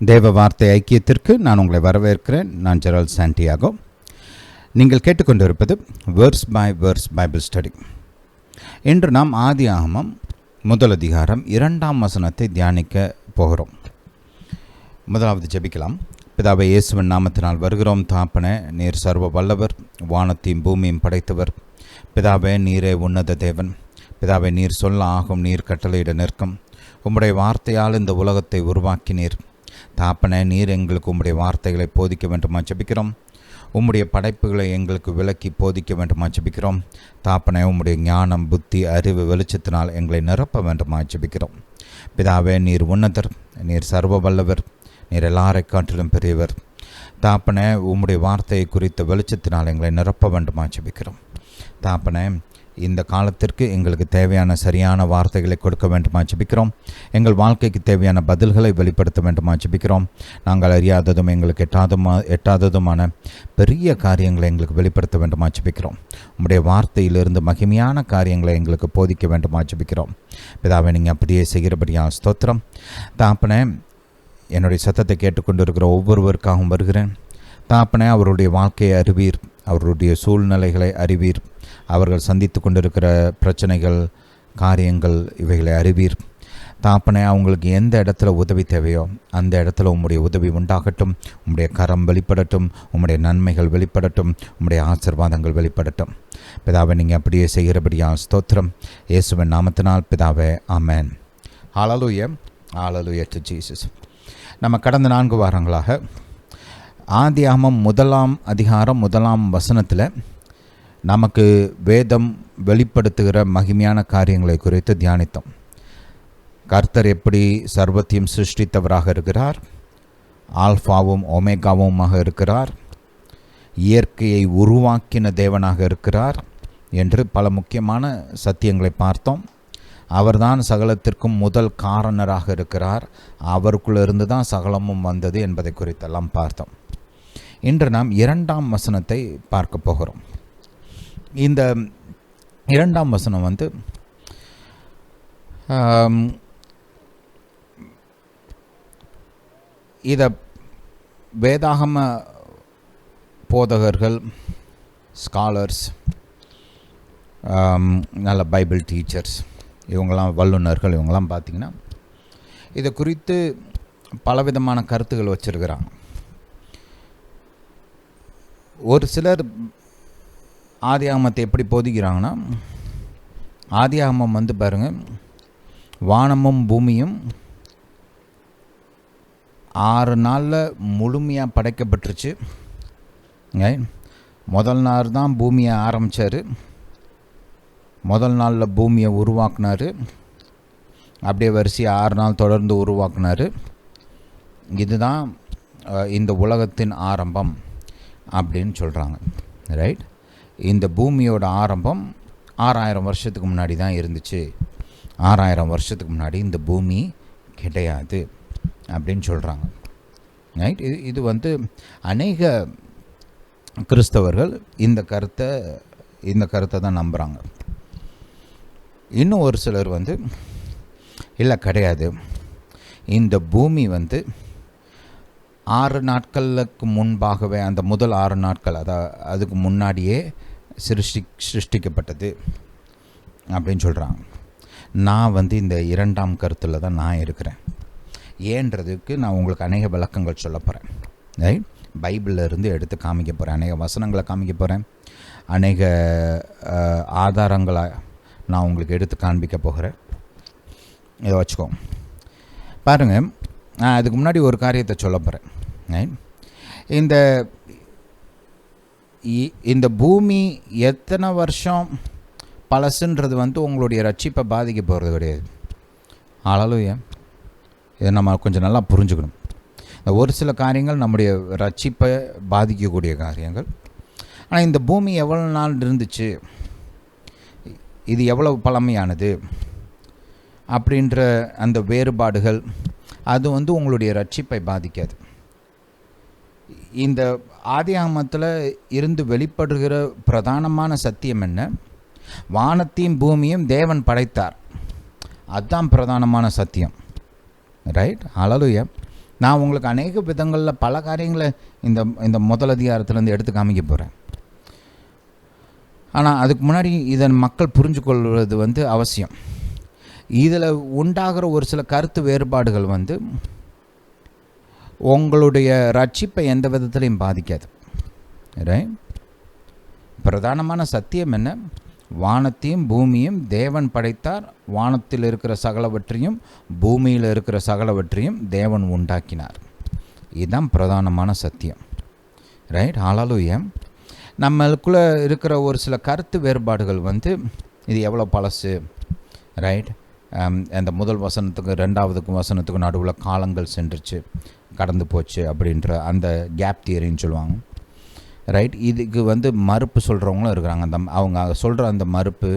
தேவ வார்த்தை ஐக்கியத்திற்கு நான் உங்களை வரவேற்கிறேன். நான் ஜெரால்ட் சாண்டியாகோ. நீங்கள் கேட்டுக்கொண்டிருப்பது verse by verse Bible study. இன்று நாம் ஆதியாகமம் முதல் அதிகாரம் 2ஆம் வசனத்தை தியானிக்க போகிறோம். முதலாவது ஜெபிக்கலாம். பிதாவை இயேசுவின் நாமத்தினால் வருகிறோம். தாப்பனே, நீர் சர்வ வல்லவர், வானத்தையும் பூமியும் படைத்தவர். பிதாவே, நீரே உன்னத தேவன். பிதாவை, நீர் சொல்ல ஆகும், நீர் கட்டளையிட நிற்கும். உம்முடைய வார்த்தையால் இந்த உலகத்தை உருவாக்கினீர். தாப்பனே, நீர் எங்களுக்கு உம்முடைய வார்த்தைகளை போதிக்க வேண்டுமா ஜெபிக்கிறோம். உம்முடைய படைப்புகளை எங்களுக்கு விளக்கி போதிக்க வேண்டுமா ஜெபிக்கிறோம். தாப்பனே, உம்முடைய ஞானம், புத்தி, அறிவு வெளிச்சத்தினால் எங்களை நிரப்ப வேண்டுமா ஜெபிக்கிறோம். பிதாவே, நீர் உன்னதர், நீர் சர்வ வல்லவர், நீர் எல்லாரை காட்டிலும் பெரியவர். தாப்பனே, உம்முடைய வார்த்தையை குறித்த வெளிச்சத்தினால் எங்களை நிரப்ப வேண்டுமா ஜெபிக்கிறோம். தாப்பனே, இந்த காலத்திற்கு எங்களுக்கு தேவையான சரியான வார்த்தைகளை கொடுக்க வேண்டுமா ஜெபிக்கிறோம். எங்கள் வாழ்க்கைக்கு தேவையான பதில்களை வெளிப்படுத்த வேண்டுமா ஜெபிக்கிறோம். நாங்கள் அறியாததும் எங்களுக்கு எட்டாததுமான பெரிய காரியங்களை எங்களுக்கு வெளிப்படுத்த வேண்டுமா ஜெபிக்கிறோம். உம்முடைய வார்த்தையிலிருந்து மகிமையான காரியங்களை எங்களுக்கு போதிக்க வேண்டுமா ஜெபிக்கிறோம். பிதாவை, நீங்கள் அப்படியே செய்கிறபடியால் ஸ்தோத்திரம். தாப்பனே, என்னுடைய சத்தத்தை கேட்டுக்கொண்டிருக்கிற ஒவ்வொருவருக்காகவும் வருகிறேன். தாப்பனே, அவருடைய வாழ்க்கையை அறிவீர், அவருடைய சூழ்நிலைகளை அறிவீர், அவர்கள் சந்தித்து கொண்டிருக்கிற பிரச்சனைகள், காரியங்கள், இவைகளை அறிவீர். தாப்பனே, அவங்களுக்கு எந்த இடத்துல உதவி தேவையோ அந்த இடத்துல உம்முடைய உதவி உண்டாகட்டும். உம்முடைய கரம் வெளிப்படட்டும், உம்முடைய நன்மைகள் வெளிப்படட்டும், உம்முடைய ஆசீர்வாதங்கள் வெளிப்படட்டும். பிதாவை, நீங்கள் அப்படியே செய்கிறபடியால் ஸ்தோத்திரம். இயேசுவின் நாமத்தினால் பிதாவே, ஆமென். ஹல்லேலூயா, ஹல்லேலூயா டு ஜீசஸ். நம்ம கடந்த 4 வாரங்களாக ஆதியாகமம் 1ஆம் அதிகாரம் 1ஆம் வசனத்தில் நமக்கு வேதம் வெளிப்படுத்துகிற மகிமையான காரியங்களை குறித்து தியானித்தோம். கர்த்தர் எப்படி சர்வத்தையும் சிருஷ்டித்தவராக இருக்கிறார், ஆல்ஃபாவும் ஒமேகாவுமாக இருக்கிறார், இயற்கையை உருவாக்கின தேவனாக இருக்கிறார் என்று பல முக்கியமான சத்தியங்களை பார்த்தோம். அவர்தான் சகலத்திற்கும் முதல் காரணராக இருக்கிறார். அவருக்குள்ளிருந்து தான் சகலமும் வந்தது என்பதை குறித்தெல்லாம் பார்த்தோம். இன்று நாம் 2ஆம் வசனத்தை பார்க்க போகிறோம். இந்த 2ஆம் வசனம் இதை வேதாகம போதகர்கள், ஸ்காலர்ஸ், நல்ல பைபிள் டீச்சர்ஸ், இவங்கெல்லாம் வல்லுநர்கள், இவங்கெல்லாம் பார்த்திங்கன்னா இதை குறித்து பலவிதமான கருத்துக்கள் வச்சுருக்கிறாங்க. ஒரு சிலர் ஆதியாகமத்தை எப்படி போதிக்கிறாங்கன்னா, ஆதியாகமம் பாருங்கள், வானமும் பூமியும் 6 நாளில் முழுமையாக படைக்கப்பட்டுருச்சு. முதல் நாள் தான் பூமியை ஆரம்பித்தார். முதல் நாளில் பூமியை உருவாக்குனார். அப்படியே வரிசையாக 6 நாள் தொடர்ந்து உருவாக்குனார். இதுதான் இந்த உலகத்தின் ஆரம்பம் அப்படின்னு சொல்கிறாங்க. ரைட். இந்த பூமியோட ஆரம்பம் 6000 வருஷத்துக்கு முன்னாடி தான் இருந்துச்சு. 6000 வருஷத்துக்கு முன்னாடி இந்த பூமி கிடையாது அப்படின்னு சொல்கிறாங்க. ரைட். இது அநேக கிறிஸ்தவர்கள் இந்த கருத்தை தான் நம்புகிறாங்க. இன்னும் ஒரு சிலர் இல்லை, கிடையாது, இந்த பூமி 6 நாட்களுக்கு முன்பாகவே, அந்த முதல் 6 நாட்கள், அதுக்கு முன்னாடியே சிருஷ்டிக்கப்பட்டது அப்படின்னு சொல்கிறாங்க. நான் இந்த 2ஆம் கருத்தில் தான் நான் இருக்கிறேன். ஏன்றதுக்கு நான் உங்களுக்கு அநேக விளக்கங்கள் சொல்ல போகிறேன். ரைட். பைபிளில் இருந்து எடுத்து காமிக்க போகிறேன். அநேக வசனங்களை காமிக்க போகிறேன். அநேக ஆதாரங்களை நான் உங்களுக்கு எடுத்து காண்பிக்க போகிறேன். இதை வச்சுக்கோ. பாருங்கள், நான் அதுக்கு முன்னாடி ஒரு காரியத்தை சொல்ல போகிறேன். இந்த பூமி எத்தனை வருஷம் பழசுன்றது உங்களுடைய ரட்சிப்பை பாதிக்க போகிறது கிடையாது. ஹல்லேலூயா. இதை நம்ம கொஞ்சம் நல்லா புரிஞ்சுக்கணும். ஒரு சில காரியங்கள் நம்முடைய ரட்சிப்பை பாதிக்கக்கூடிய காரியங்கள். ஆனால் இந்த பூமி எவ்வளோ நாள் இருந்துச்சு, இது எவ்வளவு பழமையானது அப்படின்ற அந்த வேறுபாடுகள் அது உங்களுடைய ரட்சிப்பை பாதிக்காது. இந்த ஆதியாகமத்தில் இருந்து வெளிப்படுகிற பிரதானமான சத்தியம் என்ன? வானத்தையும் பூமியும் தேவன் படைத்தார். அதுதான் பிரதானமான சத்தியம். ரைட். ஹல்லேலூயா. நான் உங்களுக்கு அநேக விதங்களில் பல காரியங்களை இந்த இந்த முதல் அதிகாரத்துலேருந்து எடுத்து காமிக்க போகிறேன். ஆனால் அதுக்கு முன்னாடி இதை மக்கள் புரிஞ்சு கொள்வது அவசியம். இதில் உண்டாகிற ஒரு சில கருத்து வேறுபாடுகள் உங்களுடைய ரட்சிப்பை எந்த விதத்திலையும் பாதிக்காது. ரைட்? பிரதானமான சத்தியம் என்ன? வானத்தையும் பூமியும் தேவன் படைத்தார். வானத்தில் இருக்கிற சகலவற்றையும் பூமியில் இருக்கிற சகலவற்றையும் தேவன் உண்டாக்கினார். இதுதான் பிரதானமான சத்தியம். ரைட்? ஹல்லேலூயா. நம்மளுக்குள்ளே இருக்கிற ஒரு சில கருத்து வேறுபாடுகள் இது எவ்வளோ பழசு, ரைட், அந்த முதல் வசனத்துக்கு ரெண்டாவதுக்கு வசனத்துக்கு நடுவில் காலங்கள் சென்றுச்சு, கடந்து போச்சு அப்படின்ற அந்த கேப் தியரின்னு சொல்லுவாங்க. ரைட்? இதுக்கு மறுப்பு சொல்கிறவங்களும் இருக்கிறாங்க. அவங்க சொல்கிற அந்த மறுப்பு,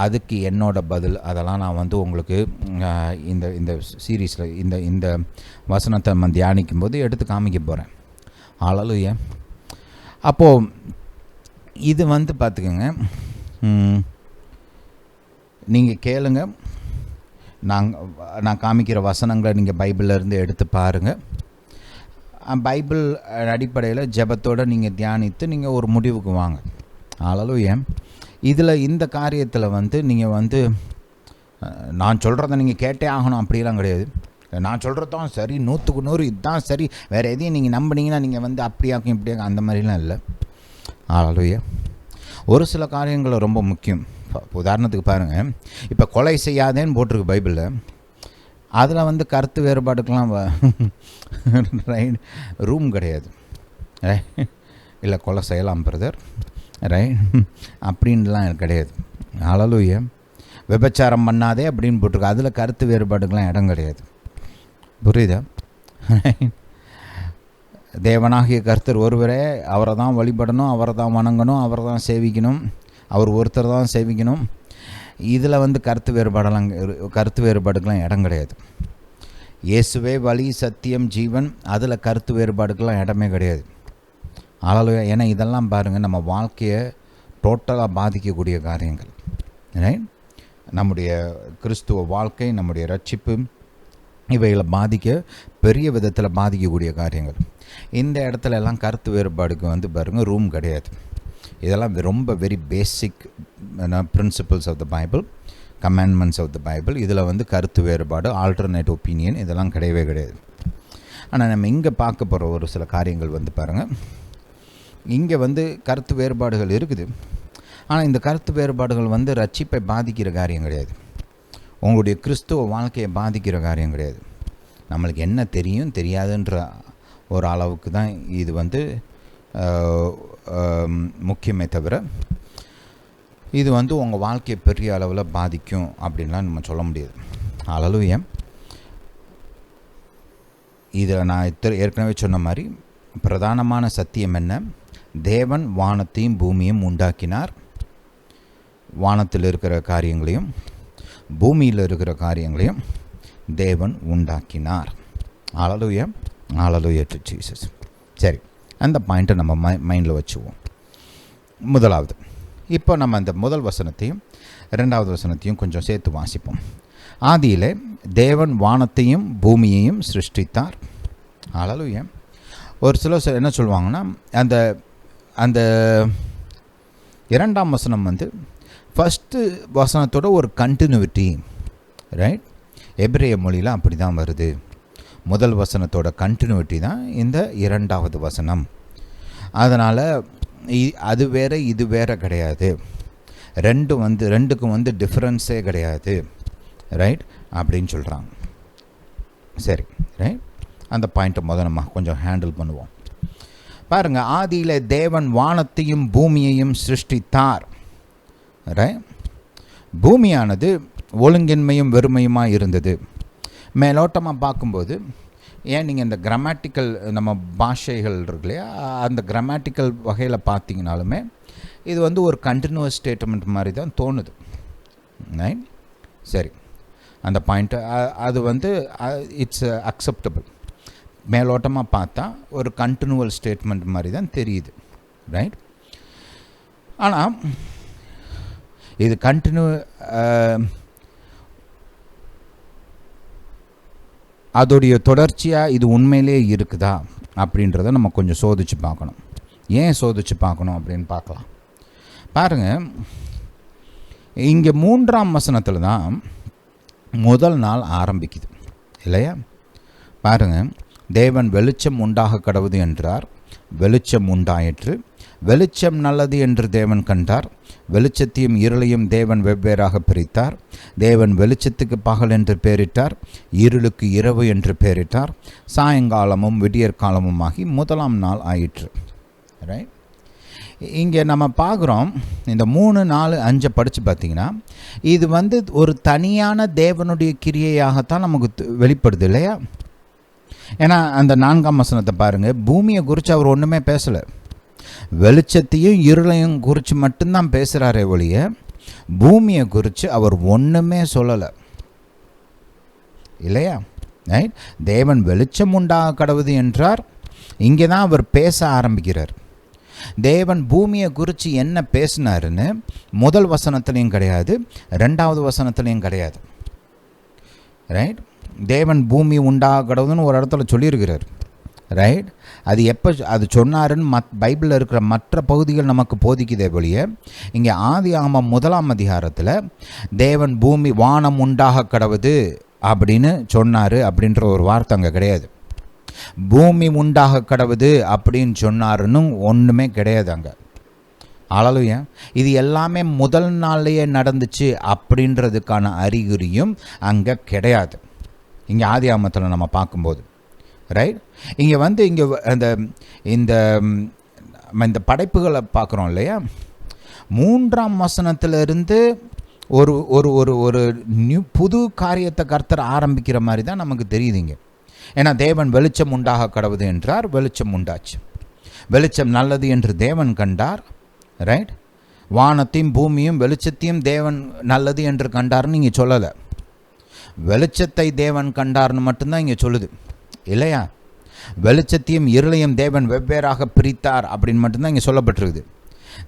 அதுக்கு என்னோட பதில், அதெல்லாம் நான் உங்களுக்கு இந்த இந்த சீரீஸில் இந்த இந்த வசனத்தை நம்ம தியானிக்கும் போது எடுத்து காமிக்க போகிறேன். ஹல்லேலூயா. அப்போது இது பார்த்துக்கோங்க, நீங்கள் கேளுங்க, நான் காமிக்கிற வசனங்களை நீங்கள் பைபிளிலேருந்து எடுத்து பாருங்கள். பைபிள் அடிப்படையில் ஜெபத்தோடு நீங்கள் தியானித்து நீங்கள் ஒரு முடிவுக்கு வாங்க. ஹல்லேலூயா. இதில் இந்த காரியத்தில் நீங்கள் நான் சொல்கிறத நீங்கள் கேட்டே ஆகணும் அப்படிலாம் கிடையாது. நான் சொல்கிறதும் சரி, 100க்கு 100 இதுதான் சரி, வேறு எதையும் நீங்கள் நம்பினீங்கன்னா நீங்கள் அப்படியாக்கும் இப்படியாக்கும் அந்த மாதிரிலாம் இல்லை. ஹல்லேலூயா. ஒரு சில காரியங்கள் ரொம்ப முக்கியம். உதாரணத்துக்கு பாருங்கள், இப்போ கொலை செய்யாதேன்னு போட்டிருக்கு பைபிளில். அதில் கருத்து வேறுபாடுக்கெலாம் ரைட் ரூம் கிடையாது. இல்லை கொலை செய்யலாம் பிரதர், ரைட், அப்படின்லாம் கிடையாது. ஹல்லேலூயா. விபச்சாரம் பண்ணாதே அப்படின்னு போட்டிருக்கு. அதில் கருத்து வேறுபாடுக்கெலாம் இடம் கிடையாது. புரியுதா? தேவனாகிய கர்த்தர் ஒருவரே, அவரை தான் வழிபடணும், அவரை தான் வணங்கணும், அவரை தான் சேவிக்கணும், அவர் ஒருத்தர் தான் சேவிக்கணும். இதில் கருத்து வேறுபாடுக்கெலாம் இடம் கிடையாது. இயேசுவே வழி, சத்தியம், ஜீவன், அதில் கருத்து வேறுபாடுக்கெலாம் இடமே கிடையாது. ஹல்லேலூயா. ஏன்னா இதெல்லாம் பாருங்கள், நம்ம வாழ்க்கையை டோட்டலாக பாதிக்கக்கூடிய காரியங்கள். ரைட்? நம்முடைய கிறிஸ்துவ வாழ்க்கை, நம்முடைய ரட்சிப்பு, இவைகளை பெரிய விதத்தில் பாதிக்கக்கூடிய காரியங்கள். இந்த இடத்துல எல்லாம் கருத்து வேறுபாடுக்கு பாருங்கள் ரூம் கிடையாது. இதெல்லாம் ரொம்ப very basic principles of the Bible, commandments of the Bible. இதில் கருத்து வேறுபாடு, ஆல்டர்னேட் ஒப்பீனியன் இதெல்லாம் கிடையவே கிடையாது. ஆனால் நம்ம இங்கே பார்க்க போகிற ஒரு சில காரியங்கள் பாருங்கள், இங்கே கருத்து வேறுபாடுகள் இருக்குது. ஆனால் இந்த கருத்து வேறுபாடுகள் ரட்சிப்பை பாதிக்கிற காரியம் கிடையாது. உங்களுடைய கிறிஸ்துவ வாழ்க்கையை பாதிக்கிற காரியம் கிடையாது. நம்மளுக்கு என்ன தெரியும் தெரியாதுன்ற ஒரு அளவுக்கு தான் இது முக்கியமே தவிர, இது உங்கள் வாழ்க்கையை பெரிய அளவில் பாதிக்கும் அப்படின்லாம் நம்ம சொல்ல முடியாது. ஹல்லேலூயா. இதை நான் ஏற்கனவே சொன்ன மாதிரி பிரதானமான சத்தியம் என்ன? தேவன் வானத்தையும் பூமியும் உண்டாக்கினார். வானத்தில் இருக்கிற காரியங்களையும் பூமியில் இருக்கிற காரியங்களையும் தேவன் உண்டாக்கினார். ஹல்லேலூயா. Hallelujah to Jesus. சரி, அந்த பாயிண்ட்டை நம்ம மைண்டில் வச்சுக்குவோம். முதலாவது, இப்போ நம்ம அந்த முதல் வசனத்தையும் ரெண்டாவது வசனத்தையும் கொஞ்சம் சேர்த்து வாசிப்போம். ஆதியிலே தேவன் வானத்தையும் பூமியையும் சிருஷ்டித்தார். ஹல்லேலூயா. ஒரு சிலர் என்ன சொல்லுவாங்கன்னா, அந்த அந்த இரண்டாம் வசனம் ஃபஸ்ட்டு வசனத்தோட ஒரு கண்டினியூட்டி. ரைட்? எபிரேய மொழியில் அப்படி தான் வருது. முதல் வசனத்தோட கண்டினியூட்டி தான் இந்த இரண்டாவது வசனம். அதனால் அது வேறு இது வேறு கிடையாது. ரெண்டுக்கும் டிஃப்ரென்ஸே கிடையாது. ரைட்? அப்படின்னு சொல்கிறாங்க. சரி, ரைட், அந்த பாயிண்ட்டை நம்ம கொஞ்சம் ஹேண்டில் பண்ணுவோம். பாருங்கள், ஆதியில் தேவன் வானத்தையும் பூமியையும் சிருஷ்டித்தார். ரைட்? பூமியானது ஒழுங்கின்மையும் வெறுமையுமாக இருந்தது. மேலோட்டமாக பார்க்கும்போது, ஏன் நீங்கள் இந்த கிராமட்டிக்கல் நம்ம பாஷைகள் இருக்கு இல்லையா, அந்த கிராமட்டிக்கல் வகையில் பார்த்தீங்கனாலுமே இது ஒரு கண்டினியூஸ் ஸ்டேட்மெண்ட் மாதிரி தான் தோணுது. ரைட்? சரி, அந்த பாயிண்ட்டு அது இட்ஸ் அக்செப்டபிள். மேலோட்டமாக பார்த்தா ஒரு கண்டினியூவல் ஸ்டேட்மெண்ட் மாதிரி தான் தெரியுது. ரைட்? ஆனால் இது அதோடைய தொடர்ச்சியாக இது உண்மையிலே இருக்குதா அப்படின்றத நம்ம கொஞ்சம் சோதித்து பார்க்கணும். ஏன் சோதித்து பார்க்கணும் அப்படின்னு பார்க்கலாம். பாருங்கள், இங்கே 3ஆம் வசனத்தில் தான் முதல் நாள் ஆரம்பிக்குது இல்லையா? பாருங்கள், தேவன் வெளிச்சம் உண்டாக கடவுது என்றார், வெளிச்சம் உண்டாயிற்று. வெளிச்சம் நல்லது என்று தேவன் கண்டார். வெளிச்சத்தையும் இருளையும் தேவன் வெவ்வேறாக பிரித்தார். தேவன் வெளிச்சத்துக்கு பகல் என்று பெயரிட்டார், இருளுக்கு இரவு என்று பெயரிட்டார். சாயங்காலமும் விடியற்காலமுமாகி முதலாம் நாள் ஆயிற்று. ரைட்? இங்கே நம்ம பார்க்குறோம், இந்த 3, 4, 5 படித்து பார்த்திங்கன்னா இது ஒரு தனியான தேவனுடைய கிரியையாகத்தான் நமக்கு வெளிப்படுது இல்லையா? ஏன்னா அந்த 4ஆம் வசனத்தை பாருங்கள், பூமியை குறித்து அவர் ஒன்றுமே பேசலை, வெளிச்சத்தையும் இருளையும் குறித்து மட்டும்தான் பேசுகிறாரே ஒழிய பூமியை குறித்து அவர் ஒன்றுமே சொல்லலை இல்லையா? ரைட்? தேவன் வெளிச்சம் உண்டாக கடவுது என்றார். இங்கே தான் அவர் பேச ஆரம்பிக்கிறார். தேவன் பூமியை குறித்து என்ன பேசினாருன்னு முதல் வசனத்துலேயும் கிடையாது, 2வது வசனத்துலேயும் கிடையாது. ரைட்? தேவன் பூமி உண்டாக கடவுதுன்னு ஒரு இடத்துல சொல்லியிருக்கிறார். ரைட்? அது எப்போ அது சொன்னாருன்னு பைபிளில் இருக்கிற மற்ற பகுதிகள் நமக்கு போதிக்குதே ஒழிய இங்கே ஆதியாகமம் 1ஆம் அதிகாரத்தில் தேவன் பூமி வானம் உண்டாக கடவுது அப்படின்னு சொன்னார் அப்படின்ற ஒரு வார்த்தை அங்கே கிடையாது. பூமி உண்டாக கடவுது அப்படின்னு சொன்னாருன்னு ஒன்றுமே கிடையாது அங்கே. ஹல்லேலூயா. இது எல்லாமே முதல் நாள்லேயே நடந்துச்சு அப்படின்றதுக்கான அறிகுறியும் அங்கே கிடையாது இங்கே ஆதியாகமத்தில் நம்ம பார்க்கும்போது. ரைட்? இங்கே இங்கே இந்த படைப்புகளை பார்க்குறோம் இல்லையா? 3ஆம் வசனத்திலிருந்து ஒரு ஒரு ஒரு ஒரு புது காரியத்தை கர்த்தர் ஆரம்பிக்கிற மாதிரி தான் நமக்கு தெரியுதுங்க. ஏன்னா தேவன் வெளிச்சம் உண்டாக கடவுது என்றார், வெளிச்சம் உண்டாச்சு. வெளிச்சம் நல்லது என்று தேவன் கண்டார். ரைட்? வானத்தையும் பூமியும் வெளிச்சத்தையும் தேவன் நல்லது என்று கண்டார்னு இங்கே சொல்லலை, வெளிச்சத்தை தேவன் கண்டார்னு மட்டும்தான் இங்கே சொல்லுது இல்லையா? வெளிச்சத்தையும் இருளையும் தேவன் வெவ்வேறாக பிரித்தார் அப்படின்னு மட்டும்தான் இங்கே சொல்லப்பட்டிருக்குது.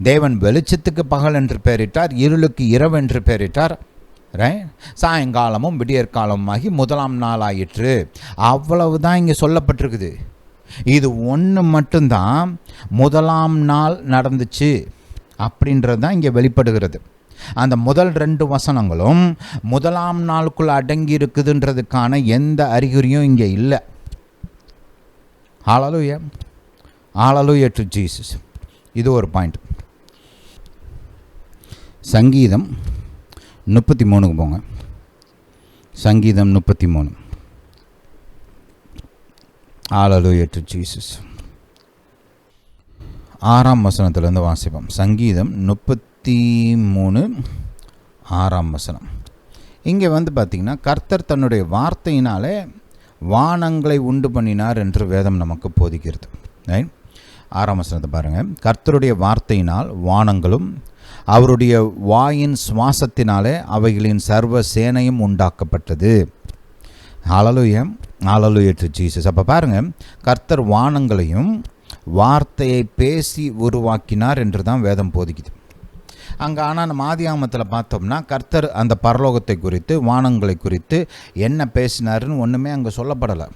தேவன் வெளிச்சத்துக்கு பகல் என்று பெயரிட்டார், இருளுக்கு இரவு என்று பெயரிட்டார். ரைட்? சாயங்காலமும் விடியற்காலமாகி முதலாம் நாள் ஆயிற்று, அவ்வளவுதான் இங்கே சொல்லப்பட்டிருக்குது. இது ஒன்று மட்டும்தான் முதலாம் நாள் நடந்துச்சு அப்படின்றது தான் இங்கே வெளிப்படுகிறது. அந்த முதல் 2 வசனங்களும் முதலாம் நாளுக்குள் அடங்கி இருக்குதுன்றதுக்கான எந்த அறிகுறியும் இங்கே இல்லை. ஹல்லேலூயா, ஹல்லேலூயா டு ஜீசஸ். இது ஒரு பாயிண்ட். சங்கீதம் 33க்கு போங்க. சங்கீதம் 33. ஹல்லேலூயா டு ஜீசஸ். 6ஆம் வசனத்திலிருந்து வாசிப்போம். சங்கீதம் 33 6ஆம் வசனம். இங்கே பார்த்திங்கன்னா கர்த்தர் தன்னுடைய வார்த்தையினாலே வானங்களை உண்டு பண்ணினார் என்று வேதம் நமக்கு போதிக்கிறது. ரைட்? 6ஆம் வசனத்தை பாருங்கள். கர்த்தருடைய வார்த்தையினால் வானங்களும் அவருடைய வாயின் சுவாசத்தினாலே அவைகளின் சர்வ சேனையும் உண்டாக்கப்பட்டது. ஹல்லேலூயா, ஹல்லேலூயா டு ஜீசஸ். அப்போ பாருங்கள், கர்த்தர் வானங்களையும் வார்த்தையை பேசி உருவாக்கினார் என்று தான் வேதம் போதிக்குது அங்கே. ஆனால் நம்ம ஆதியாகமத்தில் பார்த்தோம்னா கர்த்தர் அந்த பரலோகத்தை குறித்து வானங்களை குறித்து என்ன பேசினாருன்னு ஒன்றுமே அங்கே சொல்லப்படலை.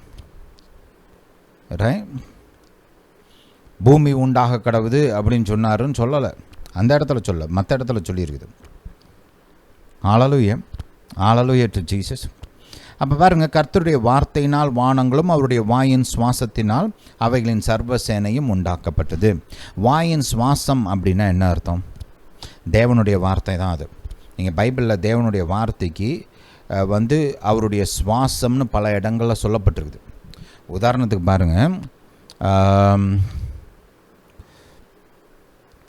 ரைட்? பூமி உண்டாக கடவுது அப்படின்னு சொன்னாருன்னு சொல்லலை, அந்த இடத்துல சொல்ல, மற்ற இடத்துல சொல்லியிருக்குது. ஹல்லேலூயா, ஹல்லேலூயா டு ஜீசஸ். அப்போ பாருங்கள், கர்த்தருடைய வார்த்தையினால் வானங்களும் அவருடைய வாயின் சுவாசத்தினால் அவைகளின் சர்வ சேனையும் உண்டாக்கப்பட்டது. வாயின் சுவாசம் அப்படின்னா என்ன அர்த்தம்? தேவனுடைய வார்த்தை தான் அது. நீங்கள் பைபிளில் தேவனுடைய வார்த்தைக்கு அவருடைய சுவாசம்னு பல இடங்களில் சொல்லப்பட்டிருக்குது. உதாரணத்துக்கு பாருங்கள்,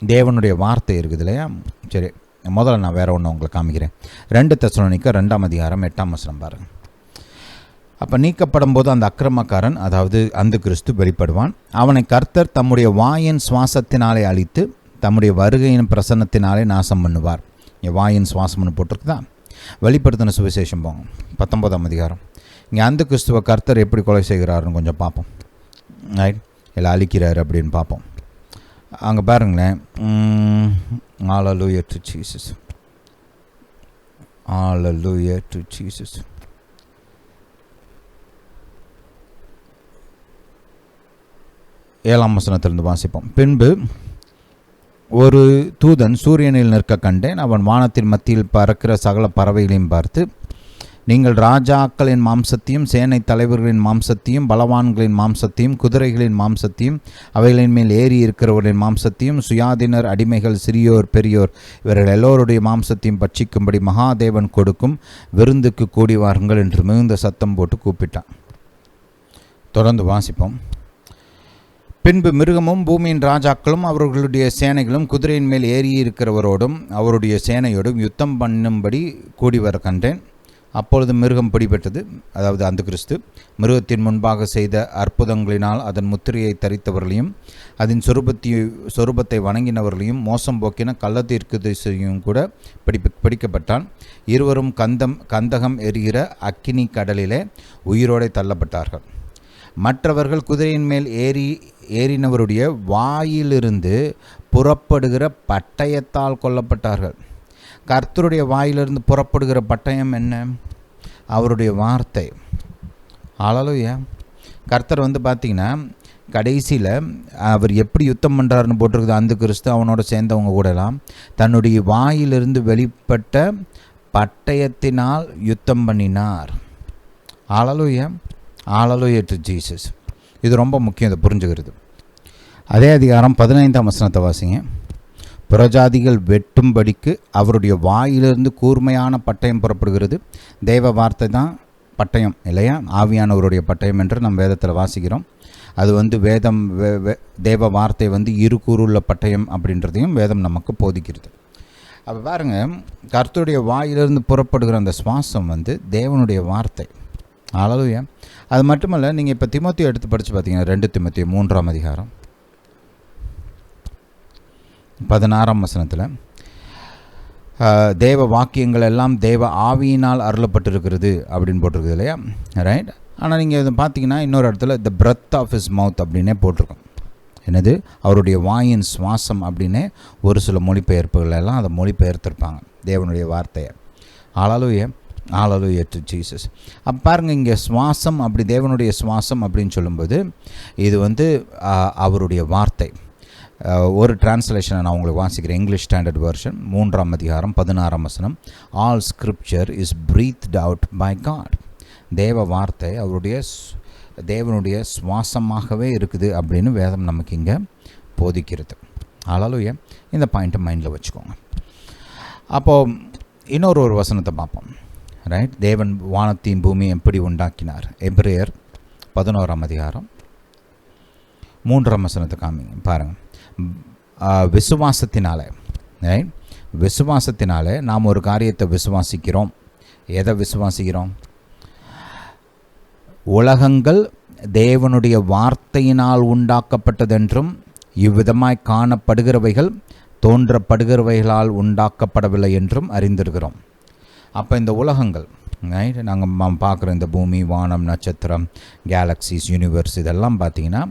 தேவனுடைய வார்த்தை இருக்குது இல்லையா? சரி, முதல்ல நான் வேறு ஒன்று உங்களுக்கு காமிக்கிறேன். 2 தெசலோனிக்கர் 2ஆம் அதிகாரம் 8ஆம் வசனம் பாருங்கள். அப்போ நீக்கப்படும் போது அந்த அக்கிரமக்காரன், அதாவது அந்த கிறிஸ்து வெளிப்படுவான். அவனை கர்த்தர் தம்முடைய வாயின் சுவாசத்தினாலே அழித்து தம்முடைய வருகையின் பிரசன்னத்தினாலே நாசம் பண்ணுவார். இங்கே வாயின் சுவாசம்னு போட்டிருக்குதா? வெளிப்படுத்தின சுவிசேஷம் போங்க 19ஆம் அதிகாரம். இங்கே அந்த கிறிஸ்துவ கர்த்தர் எப்படி கொலை செய்கிறாருன்னு கொஞ்சம் பார்ப்போம். ரைட்? இல்லை அழிக்கிறாரு அப்படின்னு பார்ப்போம். அங்கே பாருங்களேன். ஹல்லேலூயா to Jesus, hallelujah to Jesus. 7ஆம் வசனத்திலிருந்து வாசிப்போம். பின்பு ஒரு தூதன் சூரியனில் நிற்க கண்டேன். அவன் வானத்தின் மத்தியில் பறக்கிற சகல பறவைகளையும் பார்த்து, நீங்கள் ராஜாக்களின் மாம்சத்தையும் சேனை தலைவர்களின் மாம்சத்தையும் பலவான்களின் மாம்சத்தையும் குதிரைகளின் மாம்சத்தையும் அவைகளின் மேல் ஏறி இருக்கிறவர்களின் மாம்சத்தையும் சுயாதீனர் அடிமைகள் சிறியோர் பெரியோர் இவர்கள் எல்லோருடைய மாம்சத்தையும் பட்சிக்கும்படி மகாதேவன் கொடுக்கும் விருந்துக்கு கூடி வாருங்கள் என்று மிகுந்த சத்தம் போட்டு கூப்பிட்டான். தொடர்ந்து வாசிப்போம். பின்பு மிருகமும் பூமியின் ராஜாக்களும் அவர்களுடைய சேனைகளும் குதிரையின் மேல் ஏறி இருக்கிறவரோடும் அவருடைய சேனையோடும் யுத்தம் பண்ணும்படி கூடி வர கண்டேன். அப்பொழுது மிருகம் பிடிபட்டது, அதாவது அந்த கிறிஸ்து மிருகத்தின் முன்பாக செய்த அற்புதங்களினால் அதன் முத்திரையை தரித்தவர்களையும் அதன் சொரூபத்தை வணங்கினவர்களையும் மோசம் போக்கின கள்ளத்தீர்க்கதரிசியும் கூட பிடிக்கப்பட்டான். இருவரும் கந்தகம் எரிகிற அக்கினி கடலிலே உயிரோடே தள்ளப்பட்டார்கள். மற்றவர்கள் குதிரையின் மேல் ஏறினவருடைய வாயிலிருந்து புறப்படுகிற பட்டயத்தால் கொல்லப்பட்டார்கள். கர்த்தருடைய வாயிலிருந்து புறப்படுகிற பட்டயம் என்ன? அவருடைய வார்த்தை. ஹல்லேலூயா. கர்த்தர் பார்த்திங்கன்னா கடைசியில் அவர் எப்படி யுத்தம் பண்ணுறாருன்னு போட்டிருக்குது. அந்த கிறிஸ்து அவனோட சேர்ந்தவங்க கூடலாம் தன்னுடைய வாயிலிருந்து வெளிப்பட்ட பட்டயத்தினால் யுத்தம் பண்ணினார். ஹல்லேலூயா. Hallelujah to Jesus. இது ரொம்ப முக்கியம், இதை புரிஞ்சுக்கிறது. அதே அதிகாரம் 15ஆம் வசனத்தை வாசிங்க. புறஜாதிகள் வெட்டும்படிக்கு அவருடைய வாயிலிருந்து கூர்மையான பட்டயம் புறப்படுகிறது. தேவ வார்த்தை தான் பட்டயம் இல்லையா? ஆவியானவருடைய பட்டயம் என்று நம்ம வேதத்தில் வாசிக்கிறோம். அது வேதம் தேவ வார்த்தை இருகூறுள்ள பட்டயம் அப்படின்றதையும் வேதம் நமக்கு போதிக்கிறது. அப்போ பாருங்கள், கர்த்தருடைய வாயிலிருந்து புறப்படுகிற அந்த சுவாசம் தேவனுடைய வார்த்தை. ஹல்லேலூயா. அது மட்டுமல்ல, நீங்கள் இப்போ தீமோத்தேயு எடுத்து படித்து பார்த்தீங்கன்னா 2 தீமோத்தேயு 3ஆம் அதிகாரம் 16ஆம் வசனத்தில் தேவ வாக்கியங்கள் எல்லாம் தேவ ஆவியினால் அருளப்பட்டிருக்கிறது அப்படின்னு போட்டிருக்குது இல்லையா? ரைட். ஆனால் நீங்கள் இதை பார்த்தீங்கன்னா இன்னொரு இடத்துல த பிரெத் ஆஃப் ஹிஸ் மவுத் அப்படின்னே போட்டிருக்கோம். என்னது? அவருடைய வாயின் சுவாசம் அப்படின்னே ஒரு சில மொழிபெயர்ப்புகள் எல்லாம் அதை மொழிபெயர்த்திருப்பாங்க தேவனுடைய வார்த்தையை. ஹல்லேலூயா. Hallelujah to Jesus. அப்போ பாருங்கள், இங்கே சுவாசம் அப்படி தேவனுடைய சுவாசம் அப்படின்னு சொல்லும்போது இது அவருடைய வார்த்தை. ஒரு டிரான்ஸ்லேஷனை நான் உங்களுக்கு வாசிக்கிறேன். இங்கிலீஷ் ஸ்டாண்டர்ட் வெர்ஷன் 3ஆம் அதிகாரம் 16ஆம் வசனம். All scripture is breathed out by God. தேவ வார்த்தை தேவனுடைய சுவாசமாகவே இருக்குது அப்படின்னு வேதம் நமக்கு இங்கே போதிக்கிறது. ஹல்லேலூயா. இந்த பாயிண்ட்டை மைண்டில் வச்சுக்கோங்க. அப்போது இன்னொரு வசனத்தை பார்ப்போம். ரைட். தேவன் வானத்தையும் பூமியை எப்படி உண்டாக்கினார்? எபிரேயர் 11ஆம் அதிகாரம் 3ஆம் வசனத்தை காமிங்க பாருங்கள். விசுவாசத்தினாலே, ரைட், விசுவாசத்தினாலே நாம் ஒரு காரியத்தை விசுவாசிக்கிறோம். எதை விசுவாசிக்கிறோம்? உலகங்கள் தேவனுடைய வார்த்தையினால் உண்டாக்கப்பட்டதென்றும் இவ்விதமாய் காணப்படுகிறவைகள் தோன்றப்படுகிறவைகளால் உண்டாக்கப்படவில்லை என்றும் அறிந்திருக்கிறோம். அப்போ இந்த உலகங்கள், ரைட், நாங்கள் பார்க்குற இந்த பூமி, வானம், நட்சத்திரம், கேலக்சிஸ், யூனிவர்ஸ், இதெல்லாம் பார்த்திங்கன்னா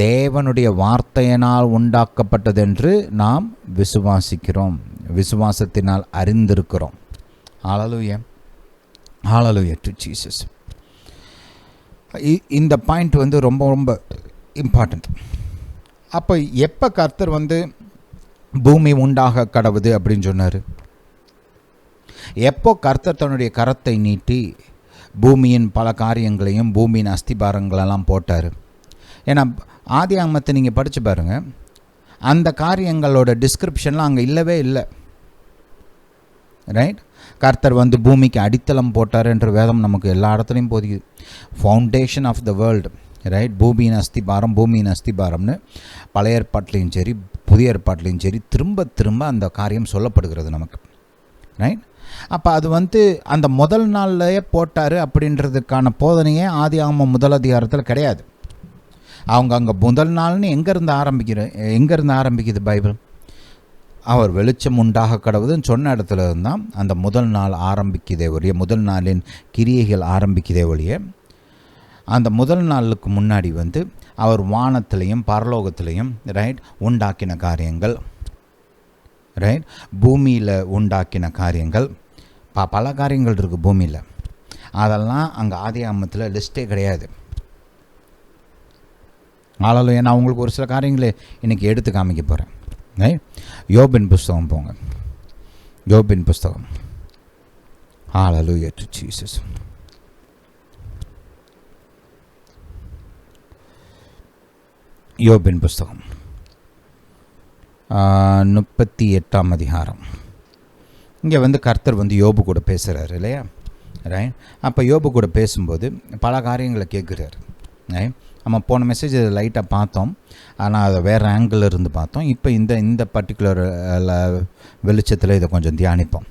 தேவனுடைய வார்த்தையினால் உண்டாக்கப்பட்டதென்று நாம் விசுவாசிக்கிறோம், விசுவாசத்தினால் அறிந்திருக்கிறோம். ஹல்லேலூயா. Hallelujah to Jesus. இந்த பாயிண்ட் ரொம்ப ரொம்ப இம்பார்ட்டண்ட். அப்போ எப்போ கர்த்தர் பூமி உண்டாக கடவுது அப்படின்னு சொன்னார்? எப்போ கர்த்தர் தன்னுடைய கரத்தை நீட்டி பூமியின் பல காரியங்களையும் பூமியின் அஸ்திபாரங்களெல்லாம் போட்டார்? ஏன்னா ஆதி ஆகமத்தை நீங்கள் படித்து பாருங்கள், அந்த காரியங்களோட டிஸ்கிரிப்ஷன்லாம் அங்கே இல்லவே இல்லை. ரைட். கர்த்தர் பூமிக்கு அடித்தளம் போட்டார் என்று வேதம் நமக்கு எல்லா இடத்துலையும் போதிக்குது. Foundation of the world, right. பூமியின் அஸ்திபாரம்னு பழைய ஏற்பாட்டிலையும் சரி புதிய ஏற்பாட்டிலையும் சரி திரும்ப திரும்ப அந்த காரியம் சொல்லப்படுகிறது நமக்கு. ரைட். அப்போ அது அந்த முதல் நாள்லேயே போட்டார் அப்படின்றதுக்கான போதனையே ஆதி ஆகமம் 1 அதிகாரத்தில் கிடையாது. அவங்க அங்கே முதல் நாள்னு எங்கேருந்து ஆரம்பிக்குது பைபிள்? அவர் வெளிச்சம் உண்டாக கடவுதுன்னு சொன்ன இடத்துல இருந்தால் அந்த முதல் நாள் ஆரம்பிக்குதே ஒழிய, முதல் நாளின் கிரியைகள் ஆரம்பிக்குதே ஒழிய, அந்த முதல் நாளுக்கு முன்னாடி அவர் வானத்திலையும் பரலோகத்திலையும், ரைட், உண்டாக்கின காரியங்கள், ரைட், பூமியில் உண்டாக்கின காரியங்கள், பல காரியங்கள் இருக்குது பூமியில். அதெல்லாம் அங்கே ஆதி ஆகமத்தில் லிஸ்ட்டே கிடையாது. ஹல்லேலூயா. நான் உங்களுக்கு ஒரு சில காரியங்களை இன்றைக்கி எடுத்து காமிக்க போகிறேன். யோபின் புஸ்தகம் போங்க. யோபின் புஸ்தகம். Hallelujah to Jesus. யோபின் புஸ்தகம் 38ஆம் அதிகாரம். இங்கே கர்த்தர் யோபு கூட பேசுகிறாரு இல்லையா, ரைட்? அப்போ யோபு கூட பேசும்போது பல காரியங்களை கேட்குறாரு. நம்ம போன மெசேஜ் லைட்டாக பார்த்தோம், ஆனால் அதை வேறு ஆங்கிள் இருந்து பார்த்தோம். இப்போ இந்த பர்டிகுலர் வெளிச்சத்தில் இதை கொஞ்சம் தியானிப்போம்.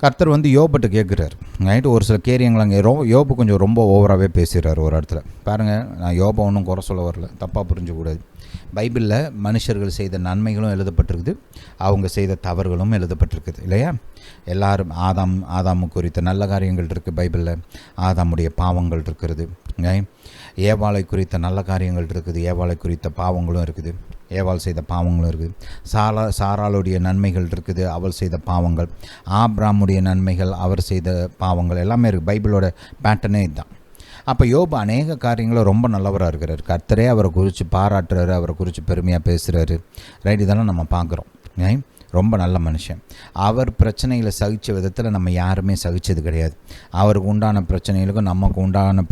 கர்த்தர் யோபுட்ட கேட்குறாரு, ரைட்டு? ஒரு சில கேரியங்கள் அங்கே யோபு கொஞ்சம் ரொம்ப ஓவராகவே பேசுகிறார் ஒரு இடத்துல. பாருங்கள், நான் யோபை ஒன்றும் குறை சொல்ல வரல, தப்பாக புரிஞ்சக்கூடாது. பைபிளில் மனுஷர்கள் செய்த நன்மைகளும் எழுதப்பட்டிருக்குது, அவங்க செய்த தவறுகளும் எழுதப்பட்டிருக்குது இல்லையா? எல்லாரும் ஆதாமு குறித்த நல்ல காரியங்கள் இருக்குது பைபிளில், ஆதாமுடைய பாவங்கள் இருக்கிறது. ஏவாளை குறித்த நல்ல காரியங்கள் இருக்குது, ஏவாளை குறித்த பாவங்களும் இருக்குது, ஏவாள் செய்த பாவங்களும் இருக்குது. சாராளுடைய நன்மைகள் இருக்குது, அவள் செய்த பாவங்கள். ஆபிரகாமுடைய நன்மைகள், அவர் செய்த பாவங்கள் எல்லாமே இருக்குது. பைபிளோட பேட்டர்னே இதுதான். அப்போ யோபு அநேக காரியங்களும் ரொம்ப நல்லவராக இருக்கிறார். கர்த்தரே அவரை குறித்து பாராட்டுறாரு, அவரை குறித்து பெருமையாக பேசுகிறாரு, ரைட்? இதெல்லாம் நம்ம பார்க்குறோம். ரொம்ப நல்ல மனுஷன். அவர் பிரச்சனைகளை சகித்த விதத்தில் நம்ம யாருமே சகித்தது கிடையாது. அவருக்கு உண்டான பிரச்சனைகளுக்கும் நமக்கு உண்டாகிற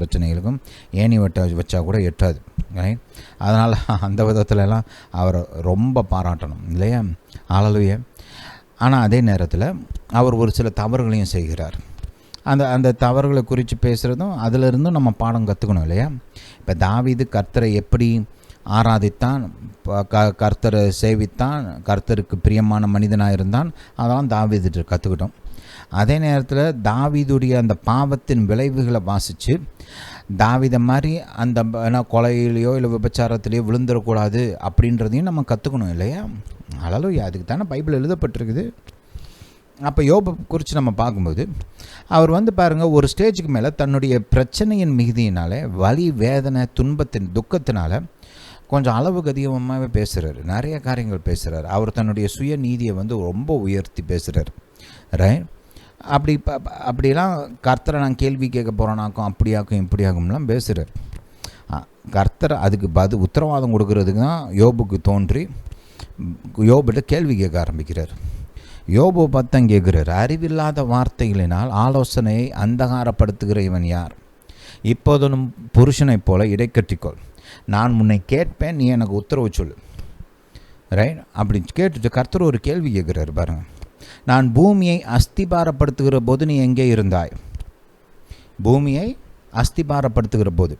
பிரச்சனைகளுக்கும் ஏணி வச்சா கூட எட்டாது, ரைட்? அதனால் அந்த விதத்துலலாம் அவரை ரொம்ப பாராட்டணும் இல்லையா? ஹல்லேலூயா. ஆனால் அதே நேரத்தில் அவர் ஒரு சில தவறுகளையும் செய்கிறார். அந்த தவறுகளை குறித்து பேசுகிறதும் அதிலிருந்தும் நம்ம பாடம் கற்றுக்கணும் இல்லையா? இப்போ தாவீது கர்த்தரை எப்படி ஆராதித்தான், கர்த்தரை சேவித்தான், கர்த்தருக்கு பிரியமான மனிதனாக இருந்தான், அதெல்லாம் தாவீது கற்றுக்கிட்டோம். அதே நேரத்தில் தாவீதுடைய அந்த பாவத்தின் விளைவுகளை வாசித்து தாவீதை மாதிரி அந்த கொலையிலையோ இல்லை விபச்சாரத்திலையோ விழுந்துடக்கூடாது அப்படின்றதையும் நம்ம கற்றுக்கணும் இல்லையா? ஹல்லேலூயா. அதுக்கு தானே பைபிள் எழுதப்பட்டிருக்குது. அப்போ யோபை குறித்து நம்ம பார்க்கும்போது அவர் பாருங்கள், ஒரு ஸ்டேஜுக்கு மேலே தன்னுடைய பிரச்சனையின் மிகுதியினால, வலி, வேதனை, துக்கத்தினால கொஞ்சம் அளவுக்கு அதிகமாகவே பேசுகிறாரு, நிறைய காரியங்கள் பேசுகிறார். அவர் தன்னுடைய சுயநீதியை ரொம்ப உயர்த்தி பேசுகிறார், ரைட்? அப்படிலாம் கர்த்தரை நான் கேள்வி கேட்க போகிறேனாக்கும், அப்படியாக்கும் இப்படியாக்கும்லாம் பேசுகிறார். கர்த்தரை அதுக்கு உத்தரவாதம் கொடுக்கறதுக்கு தான் யோபுக்கு தோன்றி யோபுகிட்ட கேள்வி கேட்க ஆரம்பிக்கிறார். யோபு பத்தம் கேட்குறார், அறிவில்லாத வார்த்தைகளினால் ஆலோசனையை அந்தகாரப்படுத்துகிற இவன் யார்? இப்போதும் புருஷனைப் போல இடைக்கட்டிக்கொள், நான் உன்னை கேட்பேன், நீ எனக்கு உத்தரவு சொல்லு, ரைட்? அப்படி கேட்டுட்டு கர்த்தர் ஒரு கேள்வி கேட்குறாரு பாருங்கள். நான் பூமியை அஸ்திபாரப்படுத்துகிற போது நீ எங்கே இருந்தாய்? பூமியை அஸ்திபாரப்படுத்துகிற போது,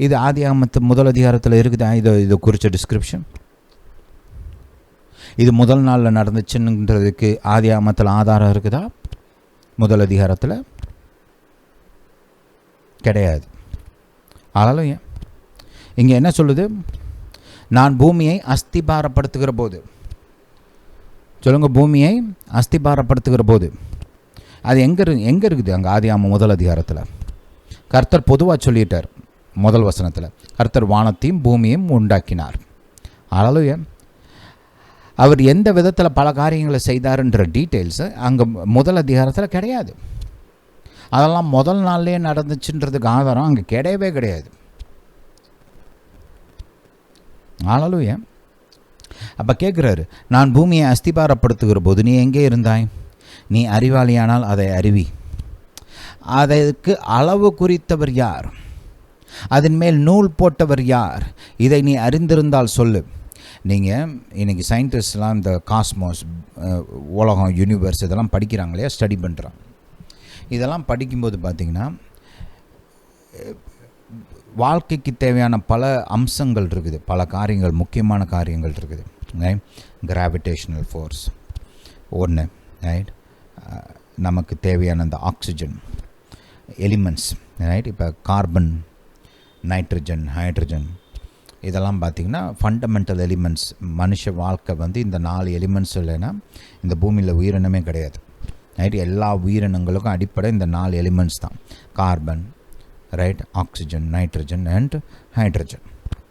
இது ஆதியாகமத்து 1 அதிகாரத்தில் இருக்குது. இது குறித்த டிஸ்கிரிப்ஷன். இது முதல் நாளில் நடந்துச்சுன்றதுக்கு ஆதியாகமத்தில் ஆதாரம் இருக்குதா? 1 அதிகாரத்தில் கிடையாது. ஆனாலும் இங்கே என்ன சொல்லுது? நான் பூமியை அஸ்திபாரப்படுத்துகிற போது. சொல்லுங்கள், பூமியை அஸ்திபாரப்படுத்துகிற போது அது எங்கே இருக்குது? அங்கே ஆதியாகமம் 1 அதிகாரத்தில் கர்த்தர் பொதுவாக சொல்லிட்டார். 1 வசனத்தில் கர்த்தர் வானத்தையும் பூமியையும் உண்டாக்கினார். ஹல்லேலூயா. அவர் எந்த விதத்தில் பல காரியங்களை செய்தார்ன்ற டீட்டெயில்ஸு அங்கே 1 அதிகாரத்தில் கிடையாது. அதெல்லாம் முதல் நாள்லேயே நடந்துச்சுன்றதுக்கு ஆதாரம் அங்கே கிடையவே கிடையாது. ஹல்லேலூயா. அப்போ கேட்குறாரு, நான் பூமியை அஸ்திபாரப்படுத்துகிற போது நீ எங்கே இருந்தாய்? நீ அறிவாளியானால் அதை அறிவி. அதற்கு அளவு குறித்தவர் யார்? அதன் மேல் நூல் போட்டவர் யார்? இதை நீ அறிந்திருந்தால் சொல்லு. நீங்கள் இன்றைக்கி சயின்டிஸ்ட்லாம் இந்த காஸ்மோஸ், உலகம், யூனிவர்ஸ் இதெல்லாம் படிக்கிறாங்க இல்லையா, ஸ்டடி பண்ணுறாங்க. இதெல்லாம் படிக்கும்போது பார்த்திங்கன்னா வாழ்க்கைக்கு தேவையான பல அம்சங்கள் இருக்குது, பல காரியங்கள், முக்கியமான காரியங்கள் இருக்குது. கிராவிடேஷனல் ஃபோர்ஸ் ஒன்று, ரைட்? நமக்கு தேவையான அந்த ஆக்சிஜன் எலிமெண்ட்ஸ், ரைட்? இப்போ கார்பன், நைட்ரஜன், ஹைட்ரஜன், இதெல்லாம் பார்த்திங்கன்னா ஃபண்டமெண்டல் எலிமெண்ட்ஸ். மனுஷ வாழ்க்கை இந்த 4 எலிமெண்ட்ஸ் இல்லைன்னா இந்த பூமியில் உயிரினமே கிடையாது, ரைட்? எல்லா உயிரினங்களுக்கும் அடிப்படை இந்த 4 எலிமெண்ட்ஸ் தான். Carbon, right, oxygen, nitrogen and hydrogen,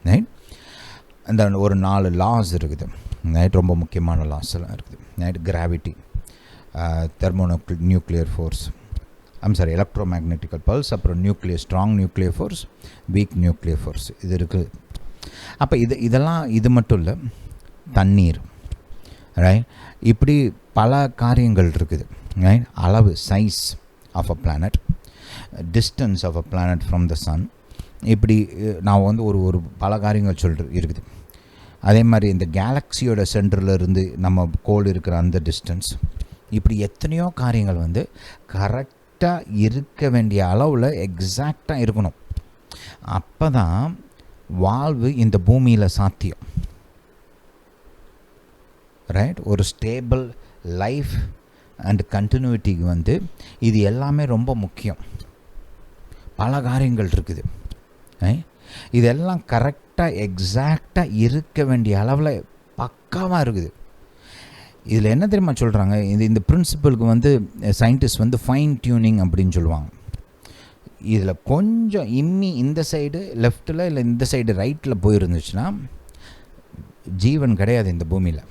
right? இந்த ஒரு 4 லாஸ் இருக்குது, ரைட்? ரொம்ப முக்கியமான லாஸ் எல்லாம் இருக்குது, right? Gravity, nuclear force, electromagnetical pulse, அப்புறம் strong nuclear force, weak nuclear force, இது இருக்குது. அப்போ இது மட்டும் இல்லை, தண்ணீர், ரைட், இப்படி பல காரியங்கள் இருக்குது, ரைட். அளவு, size of a planet, distance of a planet from the sun, இப்படி நான் வந்து ஒரு பல காரியங்கள் இருக்குது. அதே மாதிரி இந்த கேலக்ஸியோட சென்டரில் இருந்து நம்ம கோள் இருக்கிற அந்த டிஸ்டன்ஸ், இப்படி எத்தனையோ காரியங்கள் வந்து கரெக்டாக இருக்க வேண்டிய அளவில் எக்ஸாக்டாக இருக்கணும். அப்போ தான் வாழ்வு இந்த பூமியில் சாத்தியம், ரைட். ஒரு ஸ்டேபிள் லைஃப் அண்ட் கண்டினியூட்டிக்கு வந்து இது எல்லாமே ரொம்ப முக்கியம். பல காரியங்கள் இருக்குது, இதெல்லாம் கரெக்டாக எக்ஸாக்டாக இருக்க வேண்டிய அளவில் பக்காவாக இருக்குது. இதில் என்ன தெரியுமா சொல்கிறாங்க, இந்த பிரின்சிபலுக்கு வந்து சயின்டிஸ்ட் வந்து ஃபைன் டியூனிங் அப்படின்னு சொல்லுவாங்க. இதில் கொஞ்சம் இந்த சைடு லெஃப்ட்டில் இல்லை இந்த சைடு ரைட்டில் போயிருந்துச்சுன்னா ஜீவன் கிடையாது, இந்த பூமியில்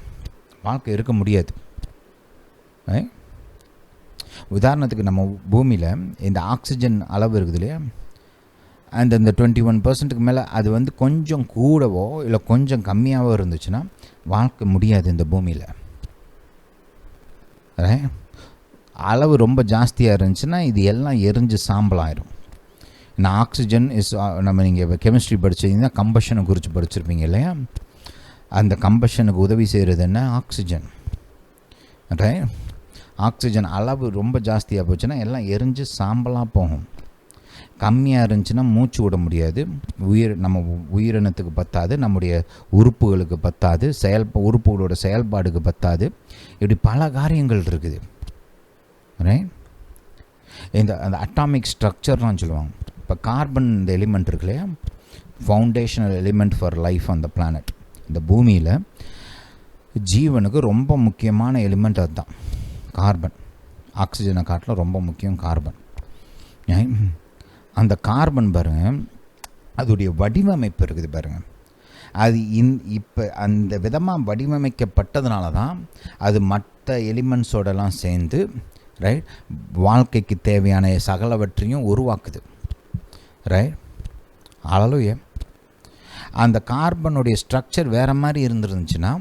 வாழ்க்கை இருக்க முடியாது. உதாரணத்துக்கு நம்ம பூமியில் இந்த ஆக்சிஜன் அளவு இருக்குது இல்லையா, இந்த 21% மேலே அது வந்து கொஞ்சம் கூடவோ இல்லை கொஞ்சம் கம்மியாகவோ இருந்துச்சுன்னா வாழ்க்கை முடியாது இந்த பூமியில். அளவு ரொம்ப ஜாஸ்தியாக இருந்துச்சுன்னா இது எல்லாம் எரிஞ்சு சாம்பலாயிரும். நான் ஆக்சிஜன் நீங்கள் கெமிஸ்ட்ரி படிச்சிங்கன்னா கம்பஷனை குறித்து படிச்சிருப்பீங்க இல்லையா, அந்த கம்பஷனுக்கு உதவி செய்கிறது என்ன, ஆக்சிஜன், ரைட். ஆக்சிஜன் அளவு ரொம்ப ஜாஸ்தியாக போச்சுன்னா எல்லாம் எரிஞ்சு சாம்பலாக போகும். கம்மியாக இருந்துச்சுன்னா மூச்சு விட முடியாது, நம்ம உயிரினத்துக்கு பத்தாது, நம்முடைய உறுப்புகளுக்கு பத்தாது, உறுப்புகளோட செயல்பாடுக்கு பத்தாது, இப்படி பல காரியங்கள் இருக்குது, ரைட். அந்த அட்டாமிக் ஸ்ட்ரக்சர்லாம் சொல்லுவாங்க. இப்போ கார்பன் இந்த எலிமெண்ட் இருக்கு இல்லையா, foundational element for life on the planet. இந்த பூமியில் ஜீவனுக்கு ரொம்ப முக்கியமான எலிமெண்ட் அதுதான் கார்பன். ஆக்சிஜனை காட்டில் ரொம்ப முக்கியம் கார்பன். அந்த கார்பன் பாருங்கள், அதோடைய வடிவமைப்பு இருக்குது பாருங்கள், அது இப்போ அந்த விதமாக வடிவமைக்கப்பட்டதுனால தான் அது மற்ற எலிமெண்ட்ஸோடலாம் சேர்ந்து, ரைட், வாழ்க்கைக்கு தேவையான சகலவற்றையும் உருவாக்குது, ரைட். ஹல்லேலூயா. அந்த கார்பனுடைய ஸ்ட்ரக்சர் வேறு மாதிரி இருந்துருந்துச்சுன்னா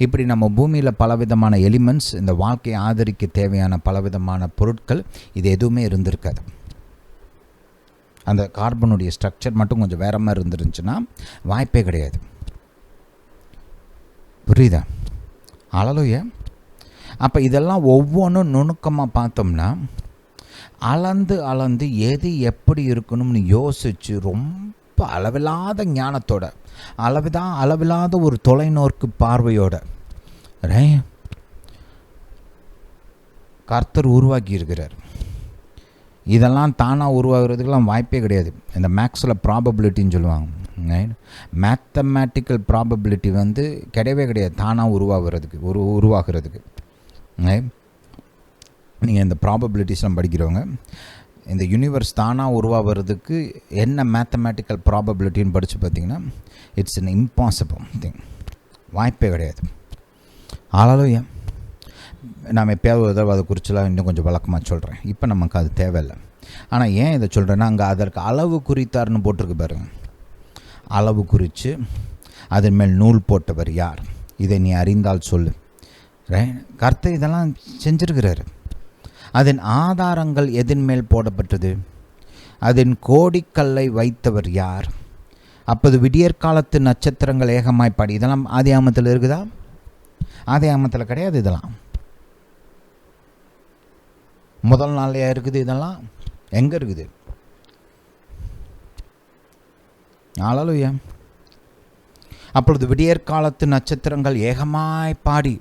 இப்படி நம்ம பூமியில் பலவிதமான எலிமெண்ட்ஸ், இந்த வாழ்க்கையை ஆதரிக்க தேவையான பலவிதமான பொருட்கள், இது எதுவுமே இருந்திருக்காது. அந்த கார்பனுடைய ஸ்ட்ரக்சர் மட்டும் கொஞ்சம் வேறு மாதிரி இருந்துருந்துச்சுன்னா வாய்ப்பே கிடையாது. புரியுதா? ஹல்லேலூயா. அப்போ இதெல்லாம் ஒவ்வொன்றும் நுணுக்கமாக பார்த்தோம்னா அளந்து எது எப்படி இருக்கணும்னு யோசித்து ரொம்ப அளவில்லாத ஞானத்தோட, அளவில்லாத ஒரு தொலைநோக்கு பார்வையோட கர்த்தர் உருவாக்கி இருக்கிறார். இதெல்லாம் தானாக உருவாகிறதுக்கெல்லாம் வாய்ப்பே கிடையாது. இந்த மேக்ஸில் ப்ராபபிலிட்டின்னு சொல்லுவாங்க, மேத்தமேட்டிக்கல் ப்ராபபிலிட்டி வந்து கிடையவே கிடையாது தானாக உருவாகிறதுக்கு. நீங்கள் இந்த ப்ராபபிலிட்டிஸ்லாம் படிக்கிறவங்க, இந்த யூனிவர்ஸ் தானாக உருவாகிறதுக்கு என்ன மேத்தமேட்டிக்கல் ப்ராபபிலிட்டின்னு படித்து பார்த்தீங்கன்னா இட்ஸ் an impossible thing. வாய்ப்பே கிடையாது. ஹல்லேலூயா. நாம் எப்போயாவது ஒரு தடவை அதை குறிச்செல்லாம் இன்னும் கொஞ்சம் வழக்கமாக சொல்கிறேன். இப்போ நமக்கு அது தேவையில்லை. ஆனால் ஏன் இதை சொல்கிறேன்னா, அங்கே அதற்கு அளவு குறித்தார்னு போட்டிருக்கு பாருங்க. அளவு குறித்து அதன் மேல் நூல் போட்டவர் யார், இதை நீ அறிந்தால் சொல்லு. கர்த்தர் இதெல்லாம் செஞ்சிருக்கிறாரு. அதன் ஆதாரங்கள் எதன் மேல் போடப்பட்டது, அதன் கோடிக்கல்லை வைத்தவர் யார், அப்போது விடியற்காலத்து நட்சத்திரங்கள் ஏகமாய் பாடி. இதெல்லாம் ஆதியாகமத்தில் இருக்குதா? ஆதியாகமத்தில் கிடையாது. இதெல்லாம் முதல் நாளையா இருக்குது. இதெல்லாம் எங்கே இருக்குது? ஹல்லேலூயா. அப்பொழுது விடியற்காலத்து நட்சத்திரங்கள் ஏகமாய் பாடி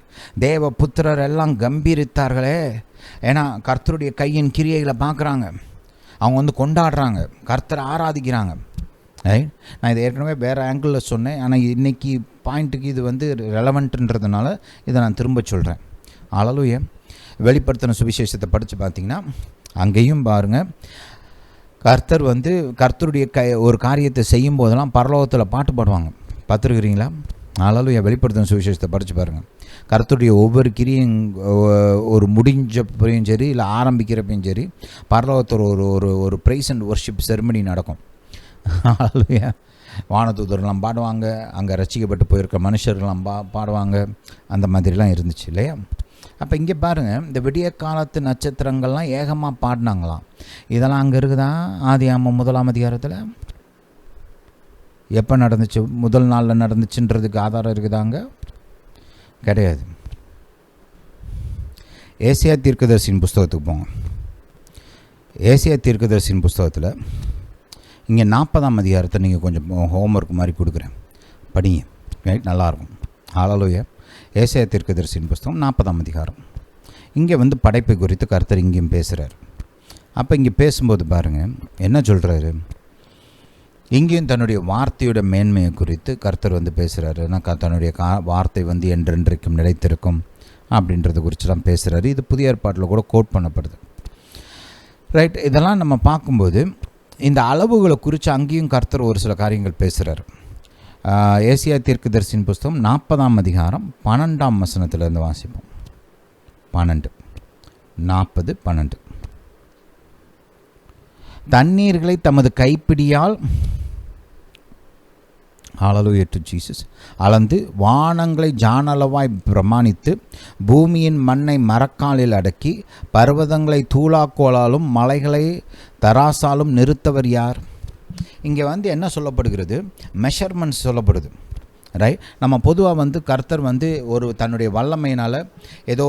தேவ புத்திரர் எல்லாம் கம்பீரித்தார்களே. ஏன்னா கர்த்தருடைய கையின் கிரியைகளை பார்க்குறாங்க, அவங்க வந்து கொண்டாடுறாங்க, கர்த்தரை ஆராதிக்கிறாங்க. நான் இதை ஏற்கனவே வேறு ஆங்கிளில் சொன்னேன், ஆனால் இன்றைக்கி பாயிண்ட்டுக்கு இது வந்து ரெலவெண்ட்டுன்றதுனால இதை நான் திரும்ப சொல்கிறேன். ஹல்லேலூயா. வெளிப்படுத்தின சுவிசேஷத்தை படித்து பார்த்தீங்கன்னா அங்கேயும் பாருங்கள், கர்த்தர் வந்து கர்த்தருடைய ஒரு காரியத்தை செய்யும் போதெல்லாம் பரலோகத்தில் பாட்டு பாடுவாங்க. பார்த்துருக்குறீங்களா? ஹல்லேலூயா. வெளிப்படுத்தின சுவிசேஷத்தை படித்து பாருங்கள். கர்த்தருடைய ஒவ்வொரு கிரியும் ஒரு முடிஞ்சப்பையும் சரி, இல்லை ஆரம்பிக்கிறப்பையும் சரி, பரலோகத்தில் ஒரு ஒரு ஒரு ப்ரைஸ் அண்ட் ஒர்ஷிப் செரிமனி நடக்கும். வானதூதர்லாம் பாடுவாங்க, அங்கே ரசிக்கப்பட்டு போயிருக்க மனுஷர்கள்லாம் பாடுவாங்க. அந்த மாதிரிலாம் இருந்துச்சு இல்லையா? அப்போ இங்கே பாருங்கள், இந்த விடிய காலத்து நட்சத்திரங்கள்லாம் ஏகமாக பாடினாங்களாம். இதெல்லாம் அங்கே இருக்குதா? ஆதியாகமம் 1ஆம் அதிகாரத்தில் எப்போ நடந்துச்சு? முதல் நாளில் நடந்துச்சுன்றதுக்கு ஆதாரம் இருக்குதாங்க? கிடையாது. ஏசியா தீர்க்கதரிசியின் புஸ்தகத்துக்கு போங்க. ஏசியா தீர்க்கதரிசியின் புஸ்தகத்தில் இங்கே 40ஆம் அதிகாரத்தை நீங்கள் கொஞ்சம் ஹோம்ஒர்க் மாதிரி கொடுக்குறேன், படிங்க. ரைட், நல்லாயிருக்கும். ஹல்லேலூயா. ஏசாயா தீர்க்கதரிசியின் புஸ்தகம் 40ஆம் அதிகாரம். இங்கே வந்து படைப்பை குறித்து கர்த்தர் இங்கேயும் பேசுகிறார். அப்போ இங்கே பேசும்போது பாருங்கள் என்ன சொல்கிறாரு. இங்கேயும் தன்னுடைய வார்த்தையோட மேன்மையை குறித்து கர்த்தர் வந்து பேசுகிறாரு. தன்னுடைய வார்த்தை வந்து என்றென்றைக்கும் நிலைத்திருக்கும் அப்படின்றத குறித்துலாம் பேசுகிறாரு. இது புதிய ஏற்பாட்டில் கூட கோட் பண்ணப்படுது. ரைட், இதெல்லாம் நம்ம பார்க்கும்போது இந்த அளவுகளை குறித்து அங்கேயும் கர்த்தர் ஒரு சில காரியங்கள் பேசுகிறார். ஏசியா தீர்க்கதரிசியின் புஸ்தகம் 40ஆம் அதிகாரம் 12ஆம் வசனத்திலிருந்து வாசிப்போம். 12, 40, 12. தண்ணீர்களை தமது கைப்பிடியால், ஹல்லேலூயா டு ஜீசஸ், அளந்து வானங்களை ஜானளவாய் பிரமாணித்து பூமியின் மண்ணை மரக்காலில் அடக்கி பர்வதங்களை தூளாக்கோளாலும் மலைகளை தராசாலும் நிறுத்தவர் யார்? இங்கே வந்து என்ன சொல்லப்படுகிறது? மெஷர்மெண்ட்ஸ் சொல்லப்படுது. ரைட். நம்ம பொதுவாக வந்து கர்த்தர் வந்து ஒரு தன்னுடைய வல்லமையினால் ஏதோ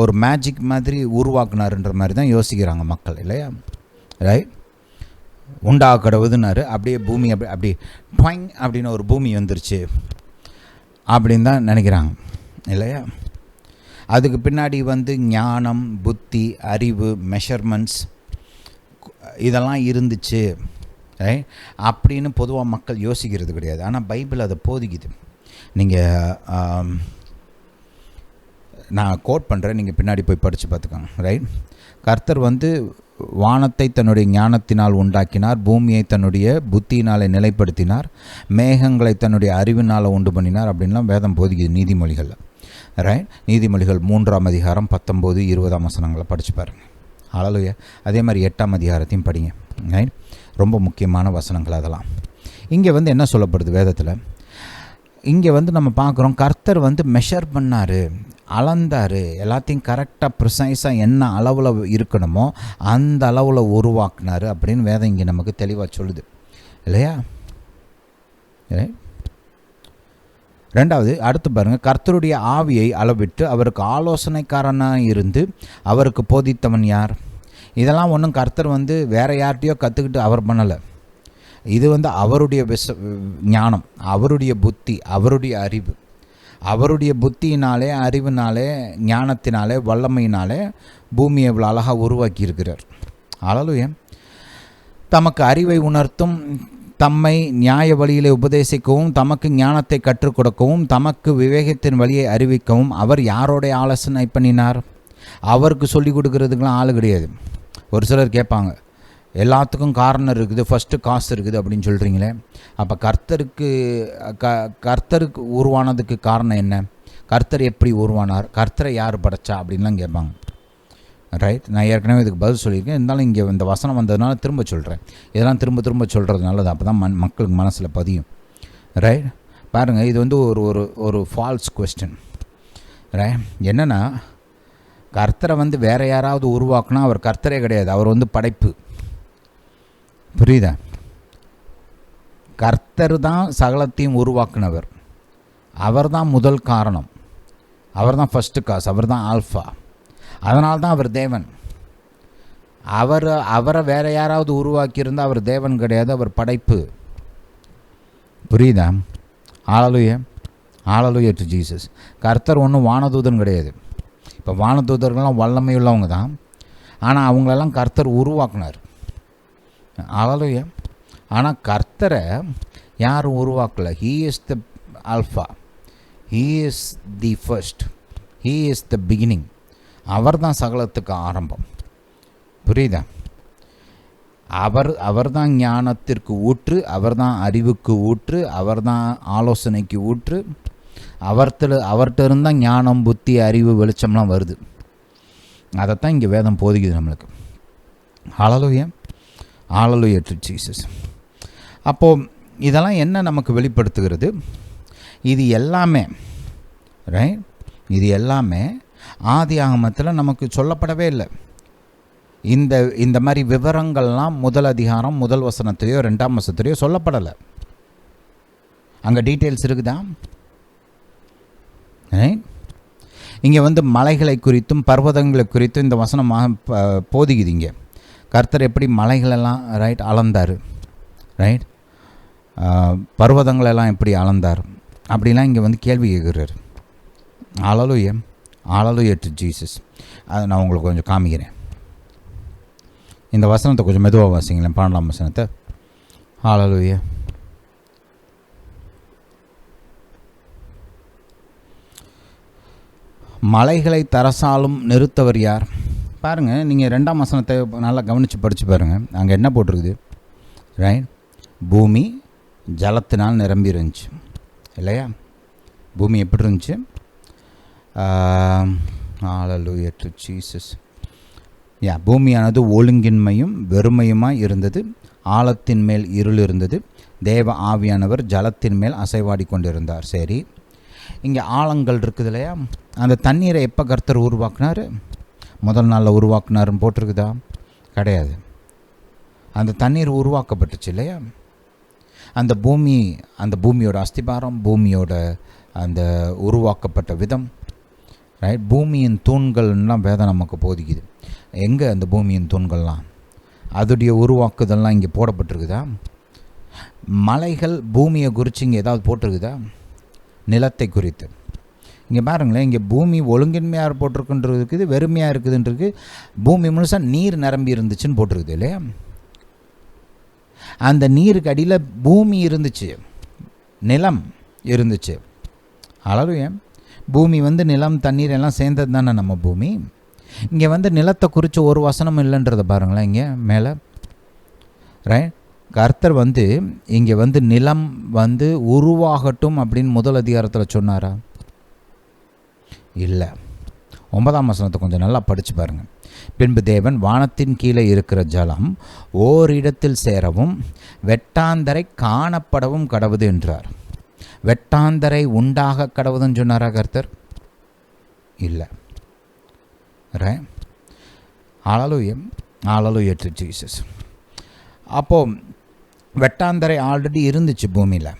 ஒரு மேஜிக் மாதிரி உருவாக்குனாருன்ற மாதிரி தான் யோசிக்கிறாங்க மக்கள் இல்லையா? ரைட். உண்டாக்கடவுதுன்னாரு, அப்படியே பூமி அப்படி ட்வைங் அப்படின்னு ஒரு பூமி வந்துருச்சு அப்படின்னு தான் நினைக்கிறாங்க இல்லையா? அதுக்கு பின்னாடி வந்து ஞானம், புத்தி, அறிவு, மெஷர்மெண்ட்ஸ் இதெல்லாம் இருந்துச்சு அப்படின்னு பொதுவாக மக்கள் யோசிக்கிறது கிடையாது. ஆனால் பைபிள் அதை போதிக்குது. நீங்கள் நான் கோட் பண்ணுறேன், நீங்கள் பின்னாடி போய் படித்து பார்த்துக்கோங்க. ரைட். கர்த்தர் வந்து வானத்தை தன்னுடைய ஞானத்தினால் உண்டாக்கினார், பூமியை தன்னுடைய புத்தியினாலே நிலைப்படுத்தினார், மேகங்களை தன்னுடைய அறிவினால் உண்டு பண்ணினார் அப்படின்லாம் வேதம் போதிக்குது நீதிமொழிகளில். ரைட். நீதிமொழிகள் 3ஆம் அதிகாரம் 19, 20 வசனங்களை படித்து பாருங்கள். ஹல்லேலூயா. அதே மாதிரி 8ஆம் அதிகாரத்தையும் படிங்க. ரைட். ரொம்ப முக்கியமான வசனங்கள் அதெல்லாம். இங்கே வந்து என்ன சொல்லப்படுது வேதத்தில்? இங்கே வந்து நம்ம பார்க்குறோம், கர்த்தர் வந்து மெஷர் பண்ணார், அளந்தார், எல்லாத்தையும் கரெக்டாக ப்ரிசைஸாக என்ன அளவில் இருக்கணுமோ அந்த அளவில் உருவாக்குனார் அப்படின்னு வேதம் இங்கே நமக்கு தெளிவாக சொல்லுது இல்லையா? ரெண்டாவது, அடுத்து பாருங்கள், கர்த்தருடைய ஆவியை அளவிட்டு அவருக்கு ஆலோசனைக்காரனாக இருந்து அவருக்கு போதித்தவன் யார்? இதெல்லாம் ஒன்றும் கர்த்தர் வந்து வேறு யார்கிட்டையோ கற்றுக்கிட்டு அவர் பண்ணலை. இது வந்து அவருடைய ஞானம், அவருடைய புத்தி, அவருடைய அறிவு. அவருடைய புத்தியினாலே, அறிவினாலே, ஞானத்தினாலே, வல்லமையினாலே பூமியை இவ்வளோ அழகாக உருவாக்கி இருக்கிறார். ஹல்லேலூயா. தமக்கு அறிவை உணர்த்தும், தம்மை நியாய வழியிலே உபதேசிக்கவும், தமக்கு ஞானத்தை கற்றுக் கொடுக்கவும், தமக்கு விவேகத்தின் வழியை அறிவிக்கவும் அவர் யாரோடைய ஆலோசனை பண்ணினார்? அவருக்கு சொல்லிக் கொடுக்கறதுக்கெலாம் ஆள் கிடையாது. ஒரு சிலர் கேட்பாங்க, எல்லாத்துக்கும் காரணம் இருக்குது, ஃபஸ்ட்டு காசு இருக்குது அப்படின்னு சொல்கிறீங்களே, அப்போ கர்த்தருக்கு உருவானதுக்கு காரணம் என்ன? கர்த்தர் எப்படி உருவானார்? கர்த்தரை யார் படைச்சா அப்படின்லாம் கேட்பாங்க. ரைட். நான் ஏற்கனவே இதுக்கு பதில் சொல்லியிருக்கேன், இருந்தாலும் இங்கே இந்த வசனம் வந்ததுனால திரும்ப சொல்கிறேன். இதெல்லாம் திரும்ப திரும்ப சொல்கிறது நல்லது, அப்போ தான் மக்களுக்கு மனசில் பதியும். ரைட். பாருங்கள், இது வந்து ஒரு ஃபால்ஸ் கொஸ்டின். ரைட். என்னென்னா, கர்த்தரை வந்து வேறு யாராவது உருவாக்குனா அவர் கர்த்தரே கிடையாது, அவர் வந்து படைப்பு. புரியுதா? கர்த்தர் தான் சகலத்தையும் உருவாக்குனவர், அவர் தான் முதல் காரணம், அவர் தான் ஃபஸ்ட்டு காஸ், அவர் தான் ஆல்ஃபா. அதனால தான் அவர் தேவன். அவரை வேறு யாராவது உருவாக்கியிருந்தால் அவர் தேவன் கிடையாது, அவர் படைப்பு. புரியுதா? ஹல்லேலூயா. Hallelujah to Jesus. கர்த்தர் ஒன்றும் வானதூதன் கிடையாது. இப்போ வானதூதர்கள்லாம் வல்லமை உள்ளவங்க தான், ஆனால் அவங்களெல்லாம் கர்த்தர் உருவாக்குனார். ஹல்லேலூயா. ஆனால் கர்த்தரை யாரும் உருவாக்கலை. He is the alpha, he is the first, he is the beginning. அவர் தான் சகலத்துக்கு ஆரம்பம். புரியுதா? அவர் தான் ஞானத்திற்கு ஊற்று, அவர் தான் அறிவுக்கு ஊற்று, அவர் தான் ஆலோசனைக்கு ஊற்று, அவர்கிட்ட இருந்தால் ஞானம், புத்தி, அறிவு, வெளிச்சம்லாம் வருது. அதைத்தான் இங்கே வேதம் போதிக்குது நம்மளுக்கு. ஹல்லேலூயா, ஹல்லேலூயா டு ஜீசஸ். அப்போது இதெல்லாம் என்ன நமக்கு வெளிப்படுத்துகிறது? இது எல்லாமே ரைட், இது எல்லாமே ஆதி ஆகமத்தில் நமக்கு சொல்லப்படவே இல்லை. இந்த மாதிரி விவரங்கள்லாம் முதல் அதிகாரம் முதல் வசனத்திலையோ 2ஆம் வசனத்திலையோ சொல்லப்படலை. அங்கே டீட்டெயில்ஸ் இருக்குதா? இங்கே மலைகளை குறித்தும் பர்வதங்களை குறித்தும் இந்த வசனமாக போதிக்குது. இங்கே கர்த்தர் எப்படி மலைகளெல்லாம் ரைட் அளந்தார், ரைட், பர்வதங்களெல்லாம் எப்படி அளந்தார் அப்படிலாம் இங்கே கேள்வி கேட்குறாரு. ஹல்லேலூயா, ஹல்லேலூயா டு ஜீசஸ். அதை நான் உங்களுக்கு கொஞ்சம் காமிக்கிறேன். இந்த வசனத்தை கொஞ்சம் மெதுவாக வாசிங்களேன், 12ஆம் வசனத்தை. ஹல்லேலூயா. மலைகளை தரசாலும் நிறுத்தவர் யார்? பாருங்கள், நீங்கள் 2ஆம் வசனத்தை நல்லா கவனித்து படித்து பாருங்கள். அங்கே என்ன போட்டிருக்குது? ரைட், பூமி ஜலத்தினால் நிரம்பி இருந்துச்சு இல்லையா? பூமி எப்படி இருந்துச்சு? Hallelujah to Jesus. பூமியானது ஒழுங்கின்மையும் வெறுமையுமாய் இருந்தது. ஆழத்தின் மேல் இருள் இருந்தது. தேவ ஆவியானவர் ஜலத்தின் மேல் அசைவாடி கொண்டிருந்தார். சரி, இங்கே ஆழங்கள் இருக்குது இல்லையா? அந்த தண்ணீரை எப்போ கர்த்தர் உருவாக்குனார்? முதல் நாளில் உருவாக்குனாருன்னு போட்டிருக்குதா? கிடையாது. அந்த தண்ணீர் உருவாக்கப்பட்டுச்சு இல்லையா? அந்த பூமியோட அஸ்திபாரம், பூமியோட அந்த உருவாக்கப்பட்ட விதம், ரைட், பூமியின் தூண்கள்லாம் வேதம் நமக்கு போதிக்குது. எங்கே அந்த பூமியின் தூண்கள்லாம்? அதோடைய உருவாக்குதல்லாம் இங்கே போடப்பட்டிருக்குதா? மலைகள் பூமியை குறித்து இங்கே ஏதாவது போட்டிருக்குதா? நிலத்தை குறித்து இங்கே பாருங்களேன். இங்கே பூமி ஒழுங்கின்மையாக போட்டிருக்குன்றது இருக்குது, வெறுமையாக இருக்குதுன்றது. பூமி முழுசாக நீர் நிரம்பி இருந்துச்சுன்னு போட்டிருக்குது இல்லையா? அந்த நீருக்கு அடியில் பூமி இருந்துச்சு, நிலம் இருந்துச்சு. ஹல்லேலூயா. பூமி நிலம், தண்ணீர் எல்லாம் சேர்ந்தது தானே நம்ம பூமி. இங்கே நிலத்தை குறித்து ஒரு வசனம் இல்லைன்றதை பாருங்களேன். இங்கே மேலே ரைட், கர்த்தர் இங்கே நிலம் உருவாகட்டும் அப்படின்னு முதல் அதிகாரத்தில் சொன்னாரா? இல்லை. 9ஆம் வசனத்தை கொஞ்சம் நல்லா படித்து பாருங்கள். பின்பு தேவன் வானத்தின் கீழே இருக்கிற ஜலம் ஓரிடத்தில் சேரவும் வெட்டாந்தரை காணப்படவும் கடவுது என்றார். வெட்டாந்தரை உண்டாக கடவுதுன்னு சொன்னாரா கர்த்தர்? இல்லை. Right, hallelujah, hallelujah to Jesus. அப்போது வெட்டாந்தரை ஆல்ரெடி இருந்துச்சு பூமியில்.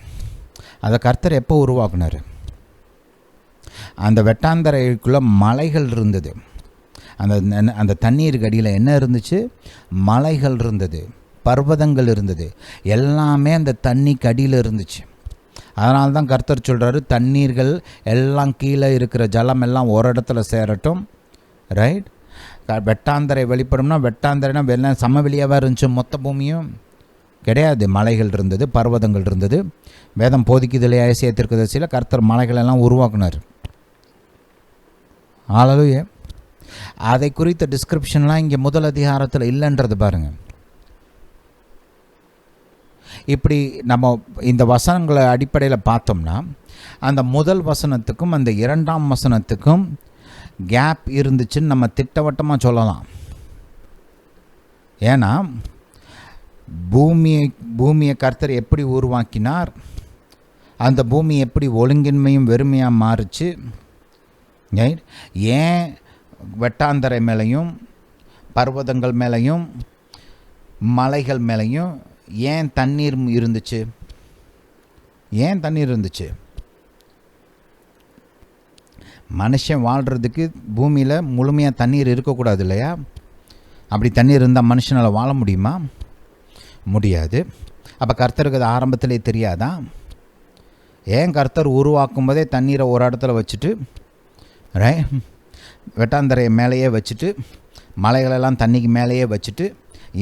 அதை கர்த்தர் எப்போ உருவாக்குனார்? அந்த வெட்டாந்தரைக்குள்ளே மலைகள் இருந்தது. அந்த தண்ணீருக்கு அடியில் என்ன இருந்துச்சு? மலைகள் இருந்தது, பர்வதங்கள் இருந்தது, எல்லாமே அந்த தண்ணிக்கு அடியில் இருந்துச்சு. அதனால தான் கர்த்தர் சொல்கிறாரு, தண்ணீர்கள் எல்லாம் கீழே இருக்கிற ஜலம் எல்லாம் ஒரு இடத்துல சேரட்டும். ரைட், வெட்டாந்தரை வெளிப்படும்னா வெட்டாந்தரைனா வெள்ளம் சமவெளியாகவே இருந்துச்சு. மொத்த பூமியும் கிடையாது. மலைகள் இருந்தது, பர்வதங்கள் இருந்தது. வேதம் போதிக்குதிலே ஏசாயா தீர்க்கதரிசியில் கர்த்தர் மலைகளெல்லாம் உருவாக்குனார். ஹல்லேலூயா. அதை குறித்த டிஸ்கிரிப்ஷன்லாம் இங்கே முதல் அதிகாரத்தில் இல்லைன்றது பாருங்கள். இப்படி நம்ம இந்த வசனங்களை அடிப்படையில் பார்த்தோம்னா அந்த முதல் வசனத்துக்கும் அந்த 2ஆம் வசனத்துக்கும் கேப் இருந்துச்சுன்னு நம்ம திட்டவட்டமாக சொல்லலாம். ஏன்னா பூமியை கர்த்தர் எப்படி உருவாக்கினார், அந்த பூமி எப்படி ஒழுங்கின்மையும் வெறுமையாக மாறுச்சு, ஏன் வெட்டாந்தரை மேலேயும் பர்வதங்கள் மேலேயும் மலைகள் மேலேயும் ஏன் தண்ணீர் இருந்துச்சு? ஏன் தண்ணீர் இருந்துச்சு? மனுஷன் வாழ்கிறதுக்கு பூமியில் முழுமையாக தண்ணீர் இருக்கக்கூடாது இல்லையா? அப்படி தண்ணீர் இருந்தால் மனுஷனால் வாழ முடியுமா? முடியாது. அப்போ கர்த்தருக்கு அது ஆரம்பத்திலே தெரியாதா? ஏன் கர்த்தர் உருவாக்கும் போதே தண்ணீரை ஒரு இடத்துல வச்சுட்டு வெட்டாந்தரையை மேலேயே வச்சுட்டு மலைகளெல்லாம் தண்ணிக்கு மேலேயே வச்சுட்டு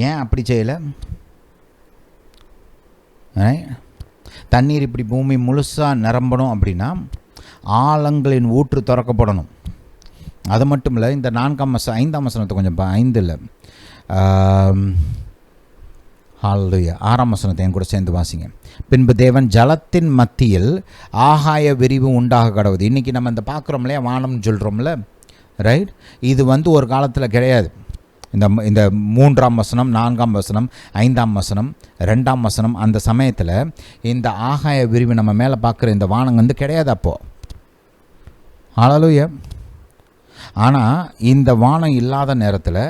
ஏன் அப்படி செய்யலை? தண்ணீர் இப்படி பூமி முழுசாக நிரம்பணும் அப்படின்னா ஆழங்களின் ஊற்று திறக்கப்படணும். அது மட்டும் இல்லை, இந்த 5ஆம் வசனத்தை கொஞ்சம் 5 இல்லை, ஹல்லேலூயா. 6ஆம் வசனத்தை என் கூட சேர்ந்து வாசிங்க. பின்பு தேவன் ஜலத்தின் மத்தியில் ஆகாய விரிவு உண்டாக கடவுது. இன்றைக்கி நம்ம இந்த பார்க்குறோம் இல்லையா, வானம்னு சொல்கிறோம்ல, ரைட்? இது ஒரு காலத்தில் கிடையாது. இந்த 3ஆம் வசனம், 4ஆம் வசனம், 5ஆம் வசனம், 2ஆம் வசனம், அந்த சமயத்தில் இந்த ஆகாய விரிவு நம்ம மேலே பார்க்குற இந்த வானம் கிடையாது அப்போது. ஹல்லேலூயா. ஆனால் இந்த வானம் இல்லாத நேரத்தில்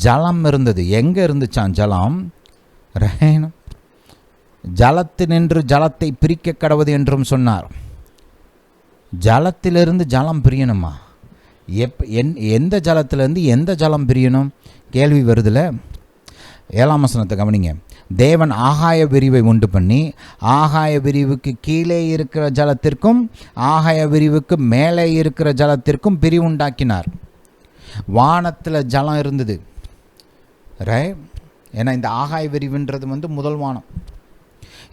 ஜலம் இருந்தது. எங்கே இருந்துச்சான் ஜலம்? ரைட். ஜலத்தினின்று ஜலத்தை பிரிக்க கடவுது என்றும் சொன்னார். ஜலத்திலிருந்து ஜலம் பிரியணுமா? எந்த ஜலத்திலேருந்து எந்த ஜலம் பிரியணும்? கேள்வி வருதுல. 7ஆம் வசனத்தை கவனிங்க. தேவன் ஆகாய விரிவை உண்டு பண்ணி ஆகாய விரிவுக்கு கீழே இருக்கிற ஜலத்திற்கும் ஆகாய விரிவுக்கு மேலே இருக்கிற ஜலத்திற்கும் பிரிவு உண்டாக்கினார். வானத்தில் ஜலம் இருந்தது, ரைட்? ஏன்னா இந்த ஆகாய விரிவுன்றது முதல் வானம்.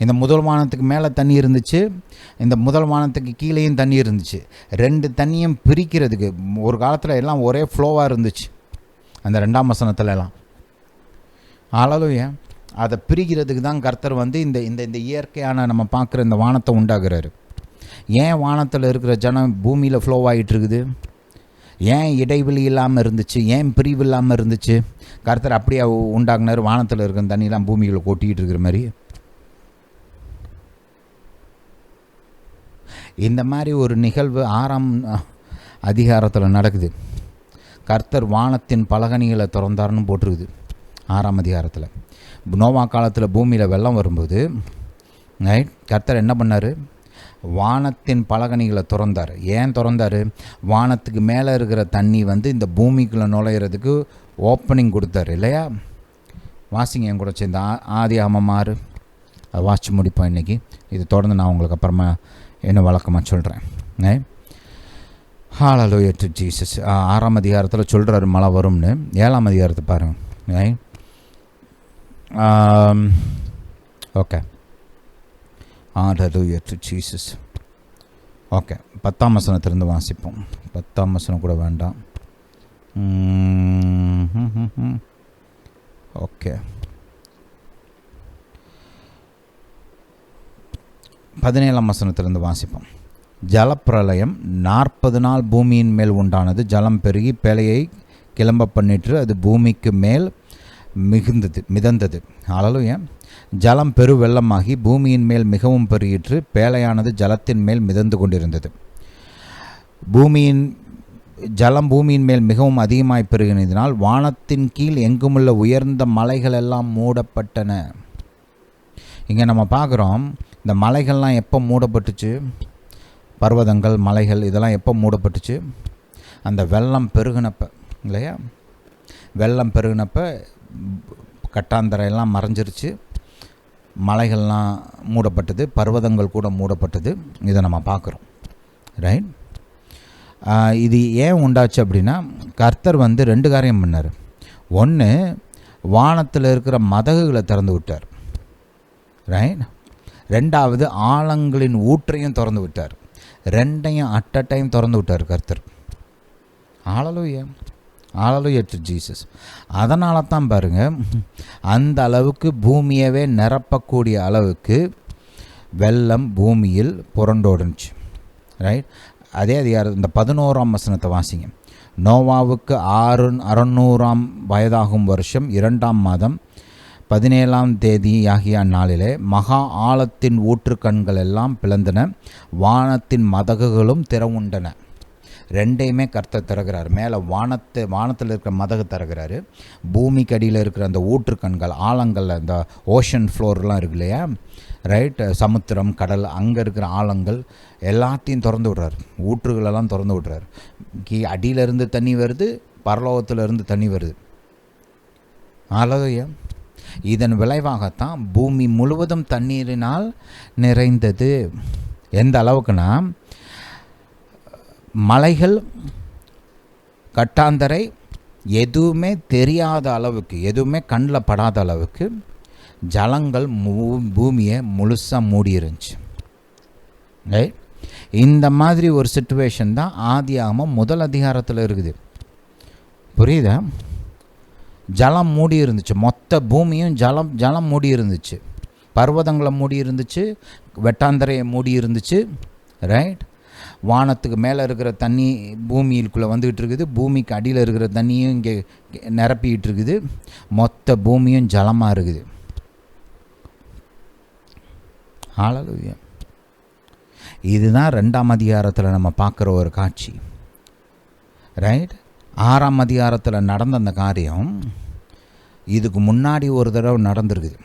இந்த முதல் வானத்துக்கு மேலே தண்ணி இருந்துச்சு, இந்த முதல் வானத்துக்கு கீழேயும் தண்ணி இருந்துச்சு. 2 தண்ணியும் பிரிக்கிறதுக்கு ஒரு காலத்தில் எல்லாம் ஒரே ஃப்ளோவாக இருந்துச்சு அந்த 2ஆம் வசனத்துல எல்லாம். ஹல்லேலூயா. அதை பிரிக்கிறதுக்கு தான் கர்த்தர் இந்த இந்த இந்த இயற்கையான நம்ம பார்க்குற இந்த வானத்தை உண்டாக்குறாரு. ஏன் வானத்தில் இருக்கிற ஜனம் பூமியில் ஃப்ளோ ஆகிட்டு இருக்குது? ஏன் இடைவெளி இல்லாமல் இருந்துச்சு? ஏன் பிரிவு இல்லாமல் இருந்துச்சு? கர்த்தர் அப்படியே உண்டாக்குனார். வானத்தில் இருக்கிற தண்ணியெலாம் பூமிகளை கொட்டிக்கிட்டு இருக்கிற மாதிரி. இந்த மாதிரி ஒரு நிகழ்வு 6ஆம் அதிகாரத்தில் நடக்குது. கர்த்தர் வானத்தின் பலகணிகளை திறந்தார்னு போட்டிருக்குது 6ஆம் அதிகாரத்தில். நோவா காலத்தில் பூமியில் வெள்ளம் வரும்போது ரைட், கர்த்தர் என்ன பண்ணார்? வானத்தின் பலகணிகளை திறந்தார். ஏன் திறந்தார்? வானத்துக்கு மேலே இருக்கிற தண்ணி இந்த பூமிக்குள்ளே நுழையிறதுக்கு ஓப்பனிங் கொடுத்தார் இல்லையா? வாசிங்க என் கூட சேர்ந்து ஆதியாகமம் 6. அதை வாசித்து முடிப்போம் இன்றைக்கி. இது தொடர்ந்து நான் உங்களுக்கு அப்புறமா என்ன வழக்கமாக சொல்கிறேன். ஹல்லேலூயா டு ஜீசஸ். 6ஆம் அதிகாரத்தில் சொல்கிறாரு மழை வரும்னு. 7ஆம் அதிகாரத்தை பாருங்கள். Okay, hallelujah to Jesus. Okay, 10ஆம் வசனத்திலிருந்து வாசிப்போம். 10ஆம் வசனம் கூட வேண்டாம். ஓகே, 17ஆம் வசனத்திலிருந்து வாசிப்போம். ஜலப்பிரளயம் 40 நாள் பூமியின் மேல் உண்டானது. ஜலம் பெருகி பேழையை கிளம்ப பண்ணிட்டு அது பூமிக்கு மேல் மிதந்தது. ஹல்லேலூயா. ஜலம் பெரு வெள்ளமாகி பூமியின் மேல் மிகவும் பெருகிற்று. பேழையானது ஜலத்தின் மேல் மிதந்து கொண்டிருந்தது. ஜலம் பூமியின் மேல் மிகவும் அதிகமாய் பெருகினதினால் வானத்தின் கீழ் எங்குமுள்ள உயர்ந்த மலைகள் எல்லாம் மூடப்பட்டன. இங்கே நம்ம பார்க்குறோம், இந்த மலைகள்லாம் எப்போ மூடப்பட்டுச்சு? பர்வதங்கள், மலைகள் இதெல்லாம் எப்போ மூடப்பட்டுச்சு? அந்த வெள்ளம் பெருகினப்ப இல்லையா? வெள்ளம் பெருகினப்ப கட்டாந்தரையெல்லாம் மறைஞ்சிருச்சு, மலைகள்லாம் மூடப்பட்டது, பர்வதங்கள் கூட மூடப்பட்டது. இதை நம்ம பார்க்குறோம், ரைட்? இது ஏன் உண்டாச்சு அப்படின்னா, கர்த்தர் 2 காரியம் பண்ணார். ஒன்று, வானத்தில் இருக்கிற மதகுகளை திறந்து விட்டார், ரைட்? 2வது, ஆழங்களின் ஊற்றையும் திறந்து விட்டார். 2ஐயும் அட் அ டைம் திறந்து விட்டார் கர்த்தர். ஹல்லேலூயா, ஹல்லேலூயா டு ஜீசஸ். அதனால தான் பாருங்கள், அந்த அளவுக்கு பூமியவே நிரப்பக்கூடிய அளவுக்கு வெள்ளம் பூமியில் புரண்டோடுச்சு, ரைட்? அதே அதிகாரம் இந்த 11ஆம் வசனத்தை வாசிங்க. நோவாவுக்கு 600 வயதாகும் வருஷம் 2ஆம் மாதம் 17ஆம் தேதி ஆகிய அந்நாளிலே மகா ஆழத்தின் ஊற்றுக்கண்கள் எல்லாம் பிளந்தன, வானத்தின் மதகுகளும் திறவுண்டன. 2ஐயுமே கர்த்தர் திறக்கிறார். மேலே வானத்தில் இருக்கிற மதகு திறக்கிறாரு, பூமிக்கு அடியில் இருக்கிற அந்த ஊற்றுக்கண்கள், ஆழங்களில் இந்த ஓஷன் ஃப்ளோர்லாம் இருக்கு இல்லையா, ரைட்? சமுத்திரம், கடல், அங்கே இருக்கிற ஆழங்கள் எல்லாத்தையும் திறந்து விடுறாரு, ஊற்றுகளெல்லாம் திறந்து விடுறாரு. அடியிலிருந்து தண்ணி வருது, பரலோகத்திலிருந்து தண்ணி வருது. ஹல்லேலூயா. இதன் விளைவாகத்தான் பூமி முழுவதும் தண்ணீரினால் நிறைந்தது. எந்த அளவுக்குன்னா, மலைகள், கட்டாந்தரை எதுவுமே தெரியாத அளவுக்கு, எதுவுமே கண்ணில் படாத அளவுக்கு ஜலங்கள் பூமியை முழுசாக மூடி இருந்துச்சு. இந்த மாதிரி ஒரு சிச்சுவேஷன் தான் ஆதியாகமம் 1 அதிகாரத்தில் இருக்குது. புரியுதா? ஜலம் மூடி இருந்துச்சு, மொத்த பூமியும் ஜலம் மூடி இருந்துச்சு, பர்வதங்களை மூடி இருந்துச்சு, வெட்டாந்தரையை மூடி இருந்துச்சு. ரைட். வானத்துக்கு மேலே இருக்கிற தண்ணி பூமிக்குள்ளே வந்துக்கிட்டு இருக்குது, பூமிக்கு அடியில் இருக்கிற தண்ணியும் இங்கே நிரப்பிக்கிட்டு இருக்குது, மொத்த பூமியும் ஜலமாக இருக்குது. ஹல்லேலூயா. இதுதான் 2ஆம் அதிகாரத்தில் நம்ம பார்க்குற ஒரு காட்சி. ரைட். 6ஆம் அதிகாரத்தில் நடந்த அந்த காரியம் இதுக்கு முன்னாடி ஒரு தடவை நடந்திருக்குது.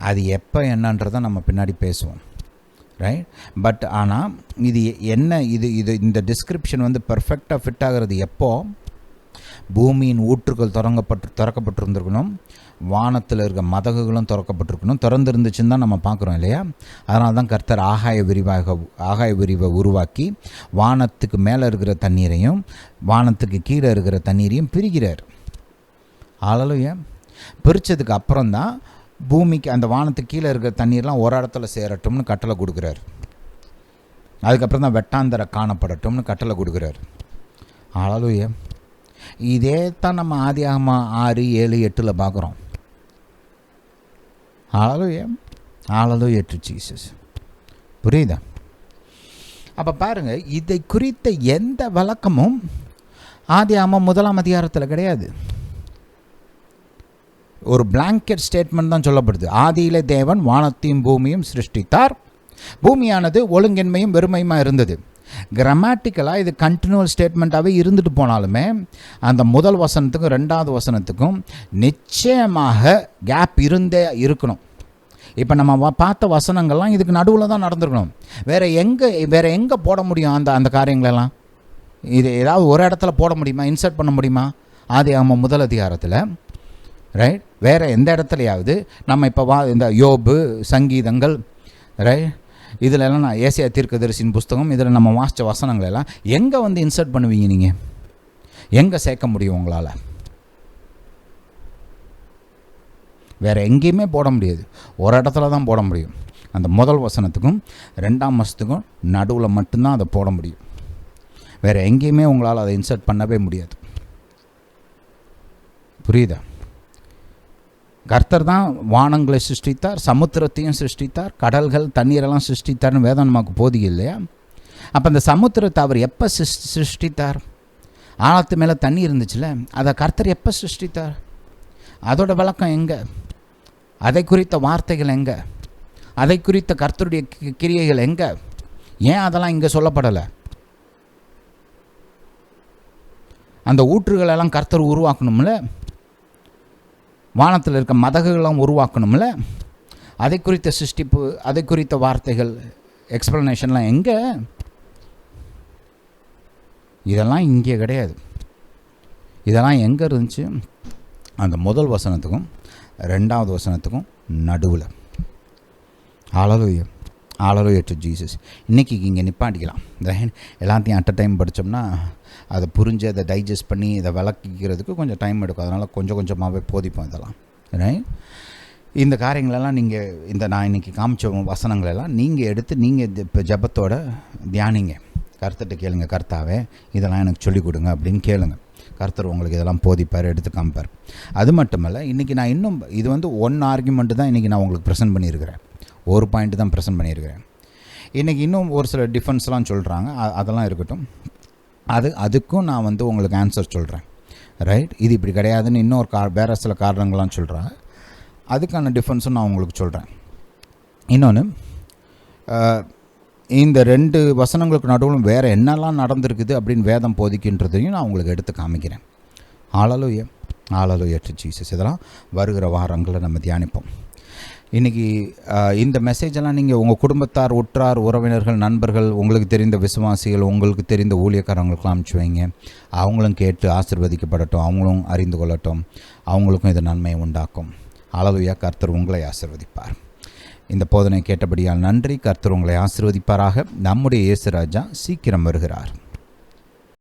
அது எப்போ என்னன்றதை நம்ம பின்னாடி பேசுவோம். ரைட். பட் ஆனால் இது என்ன, இந்த டிஸ்கிரிப்ஷன் வந்து பர்ஃபெக்டாக ஃபிட் ஆகிறது எப்போ? பூமியின் ஊற்றுக்கள் திறக்கப்பட்டிருந்துருக்கணும், வானத்தில் இருக்க மதகுகளும் திறக்கப்பட்டிருக்கணும். திறந்துருந்துச்சுன்னு தான் நம்ம பார்க்குறோம் இல்லையா? அதனால தான் கர்த்தர் ஆகாய விரிவை உருவாக்கி வானத்துக்கு மேலே இருக்கிற தண்ணீரையும் வானத்துக்கு கீழே இருக்கிற தண்ணீரையும் பிரிக்கிறார். ஹல்லேலூயா. பிரித்ததுக்கு அப்புறம்தான் பூமிக்கு அந்த வானத்துக்கு கீழே இருக்கிற தண்ணீர்லாம் ஒரு இடத்துல சேரட்டும்னு கட்டளை கொடுக்குறார். அதுக்கப்புறம் தான் வெட்டாந்தரை காணப்படட்டும்னு கட்டளை கொடுக்குறார். ஹல்லேலூயா. இதே தான் நம்ம ஆதியாகமம் 6, 7, 8 பார்க்குறோம். ஹல்லேலூயா. Hallelujah to Jesus. புரியுதா? அப்போ பாருங்கள், இதை குறித்த எந்த விளக்கமும் ஆதியாகமம் 1ஆம் அதிகாரத்தில் கிடையாது. ஒரு பிளாங்கெட் ஸ்டேட்மெண்ட் தான் சொல்லப்படுது. ஆதியிலே தேவன் வானத்தையும் பூமியும் சிருஷ்டித்தார், பூமியானது ஒழுங்கின்மையும் வெறுமையுமா இருந்தது. கிராமட்டிக்கலாக இது கண்டினியூவல் ஸ்டேட்மெண்ட்டாகவே இருந்துட்டு போனாலுமே அந்த முதல் வசனத்துக்கும் 2ஆவது வசனத்துக்கும் நிச்சயமாக கேப் இருந்தே இருக்கணும். இப்போ நம்ம பார்த்த வசனங்கள்லாம் இதுக்கு நடுவில் தான் நடந்துருக்கணும். வேறு எங்கே போட முடியும் அந்த காரியங்களெல்லாம்? இது ஏதாவது ஒரு இடத்துல போட முடியுமா, இன்சர்ட் பண்ண முடியுமா? ஆதியாகமம் 1 அதிகாரத்தில். ரைட். வேறு எந்த இடத்துலையாவது நம்ம இப்போ இந்த யோபு, சங்கீதங்கள், ரைட், இதிலெல்லாம் நான் ஏசாயா தீர்க்கதரிசியின் புஸ்தகம், இதில் நம்ம வாசித்த வசனங்களெல்லாம் எங்கே வந்து இன்சர்ட் பண்ணுவீங்க? நீங்கள் எங்கே சேர்க்க முடியும் உங்களால்? வேறு எங்கேயுமே போட முடியாது. ஒரு இடத்துல தான் போட முடியும். அந்த முதல் வசனத்துக்கும் 2ஆம் வசனத்துக்கும் நடுவில் மட்டும்தான் அதை போட முடியும். வேறு எங்கேயுமே உங்களால் அதை இன்சர்ட் பண்ணவே முடியாது. புரியுதா? கர்த்தர் தான் வானங்களை சிருஷ்டித்தார், சமுத்திரத்தையும் சிருஷ்டித்தார், கடல்கள் தண்ணீரெல்லாம் சிருஷ்டித்தார்னு வேதம் நமக்கு போதிக்கு இல்லையா? அப்போ அந்த சமுத்திரத்தை அவர் எப்போ சிருஷ்டித்தார்? ஆழத்து மேலே தண்ணி இருந்துச்சுல, அதை கர்த்தர் எப்போ சிருஷ்டித்தார்? அதோட விளக்கம் எங்கே? அதை குறித்த வார்த்தைகள் எங்கே? அதை குறித்த கர்த்தருடைய கிரியைகள் எங்கே? ஏன் அதெல்லாம் இங்கே சொல்லப்படலை? அந்த ஊற்றுகளெல்லாம் கர்த்தர் உருவாக்கணும்ல, வானத்தில் இருக்க மதகுகள்லாம் உருவாக்கணும்ல, அதை குறித்த சிருஷ்டிப்பு, அதை குறித்த வார்த்தைகள், எக்ஸ்பிளனேஷன்லாம் எங்கே? இதெல்லாம் இங்கே கிடையாது. இதெல்லாம் எங்கே இருந்துச்சு? அந்த முதல் வசனத்துக்கும் 2ஆவது வசனத்துக்கும் நடுவில். ஹல்லேலூயா. Hallelujah to Jesus. இன்றைக்கி இங்கே நிப்பாட்டிக்கலாம். எல்லாத்தையும் அட் அ டைம் படித்தோம்னா அதை புரிஞ்சு அதை டைஜஸ்ட் பண்ணி இதை விளக்கிக்கிறதுக்கு கொஞ்சம் டைம் எடுக்கும். அதனால் கொஞ்சம் கொஞ்சமாகவே போதிப்போம் இதெல்லாம். ரைட். இந்த காரியங்களெல்லாம் நீங்கள் நான் இன்றைக்கி காமிச்ச வசனங்களெல்லாம் நீங்கள் எடுத்து நீங்கள் இப்போ ஜபத்தோட தியானிங்க. கர்த்தர்கிட்ட கேளுங்க, கர்த்தாவே இதெல்லாம் எனக்கு சொல்லிக் கொடுங்க அப்படின்னு கேளுங்க. கர்த்தர் உங்களுக்கு இதெல்லாம் போதிப்பார், எடுத்து காமிப்பார். அது மட்டுமல்ல, இன்றைக்கி நான் இன்னும் இது வந்து ஆர்குமெண்ட்டு தான் இன்றைக்கி நான் உங்களுக்கு ப்ரெசென்ட் பண்ணியிருக்கிறேன். ஒரு பாயிண்ட்டு தான் ப்ரெசென்ட் பண்ணியிருக்கிறேன். இன்றைக்கி இன்னும் ஒரு சில டிஃபென்ஸ்லாம் சொல்கிறாங்க, அதெல்லாம் இருக்கட்டும். அதுக்கும் நான் வந்து உங்களுக்கு ஆன்சர் சொல்கிறேன். ரைட். இது இப்படி கிடையாதுன்னு இன்னொரு வேறு சில காரணங்கள்லாம் சொல்கிறாங்க, அதுக்கான டிஃபென்ஸும் நான் உங்களுக்கு சொல்கிறேன். இன்னொன்று, இந்த 2 வசனங்களுக்கு நடுவில் வேறு என்னெல்லாம் நடந்திருக்குது அப்படின்னு வேதம் போதிக்கின்றதையும் நான் உங்களுக்கு எடுத்து காமிக்கிறேன். ஹல்லேலூயா. Hallelujah to Jesus. இதெல்லாம் வருகிற வாரங்களில் நம்ம தியானிப்போம். இன்றைக்கி இந்த மெசேஜெல்லாம் நீங்கள் உங்கள் குடும்பத்தார், உற்றார், உறவினர்கள், நண்பர்கள், உங்களுக்கு தெரிந்த விசுவாசிகள், உங்களுக்கு தெரிந்த ஊழியக்காரங்களுக்கெல்லாம் அனுப்பிச்சு வைங்க. அவங்களும் கேட்டு ஆசீர்வதிக்கப்படட்டும், அவங்களும் அறிந்து கொள்ளட்டும், அவங்களுக்கும் இது நன்மையை உண்டாக்கும். ஹல்லேலூயா. கர்த்தர் உங்களை ஆசீர்வதிப்பார். இந்த போதனை கேட்டபடியால் நன்றி. கர்த்தர் உங்களை ஆசீர்வதிப்பாராக. நம்முடைய இயேசு ராஜா சீக்கிரம் வருகிறார்.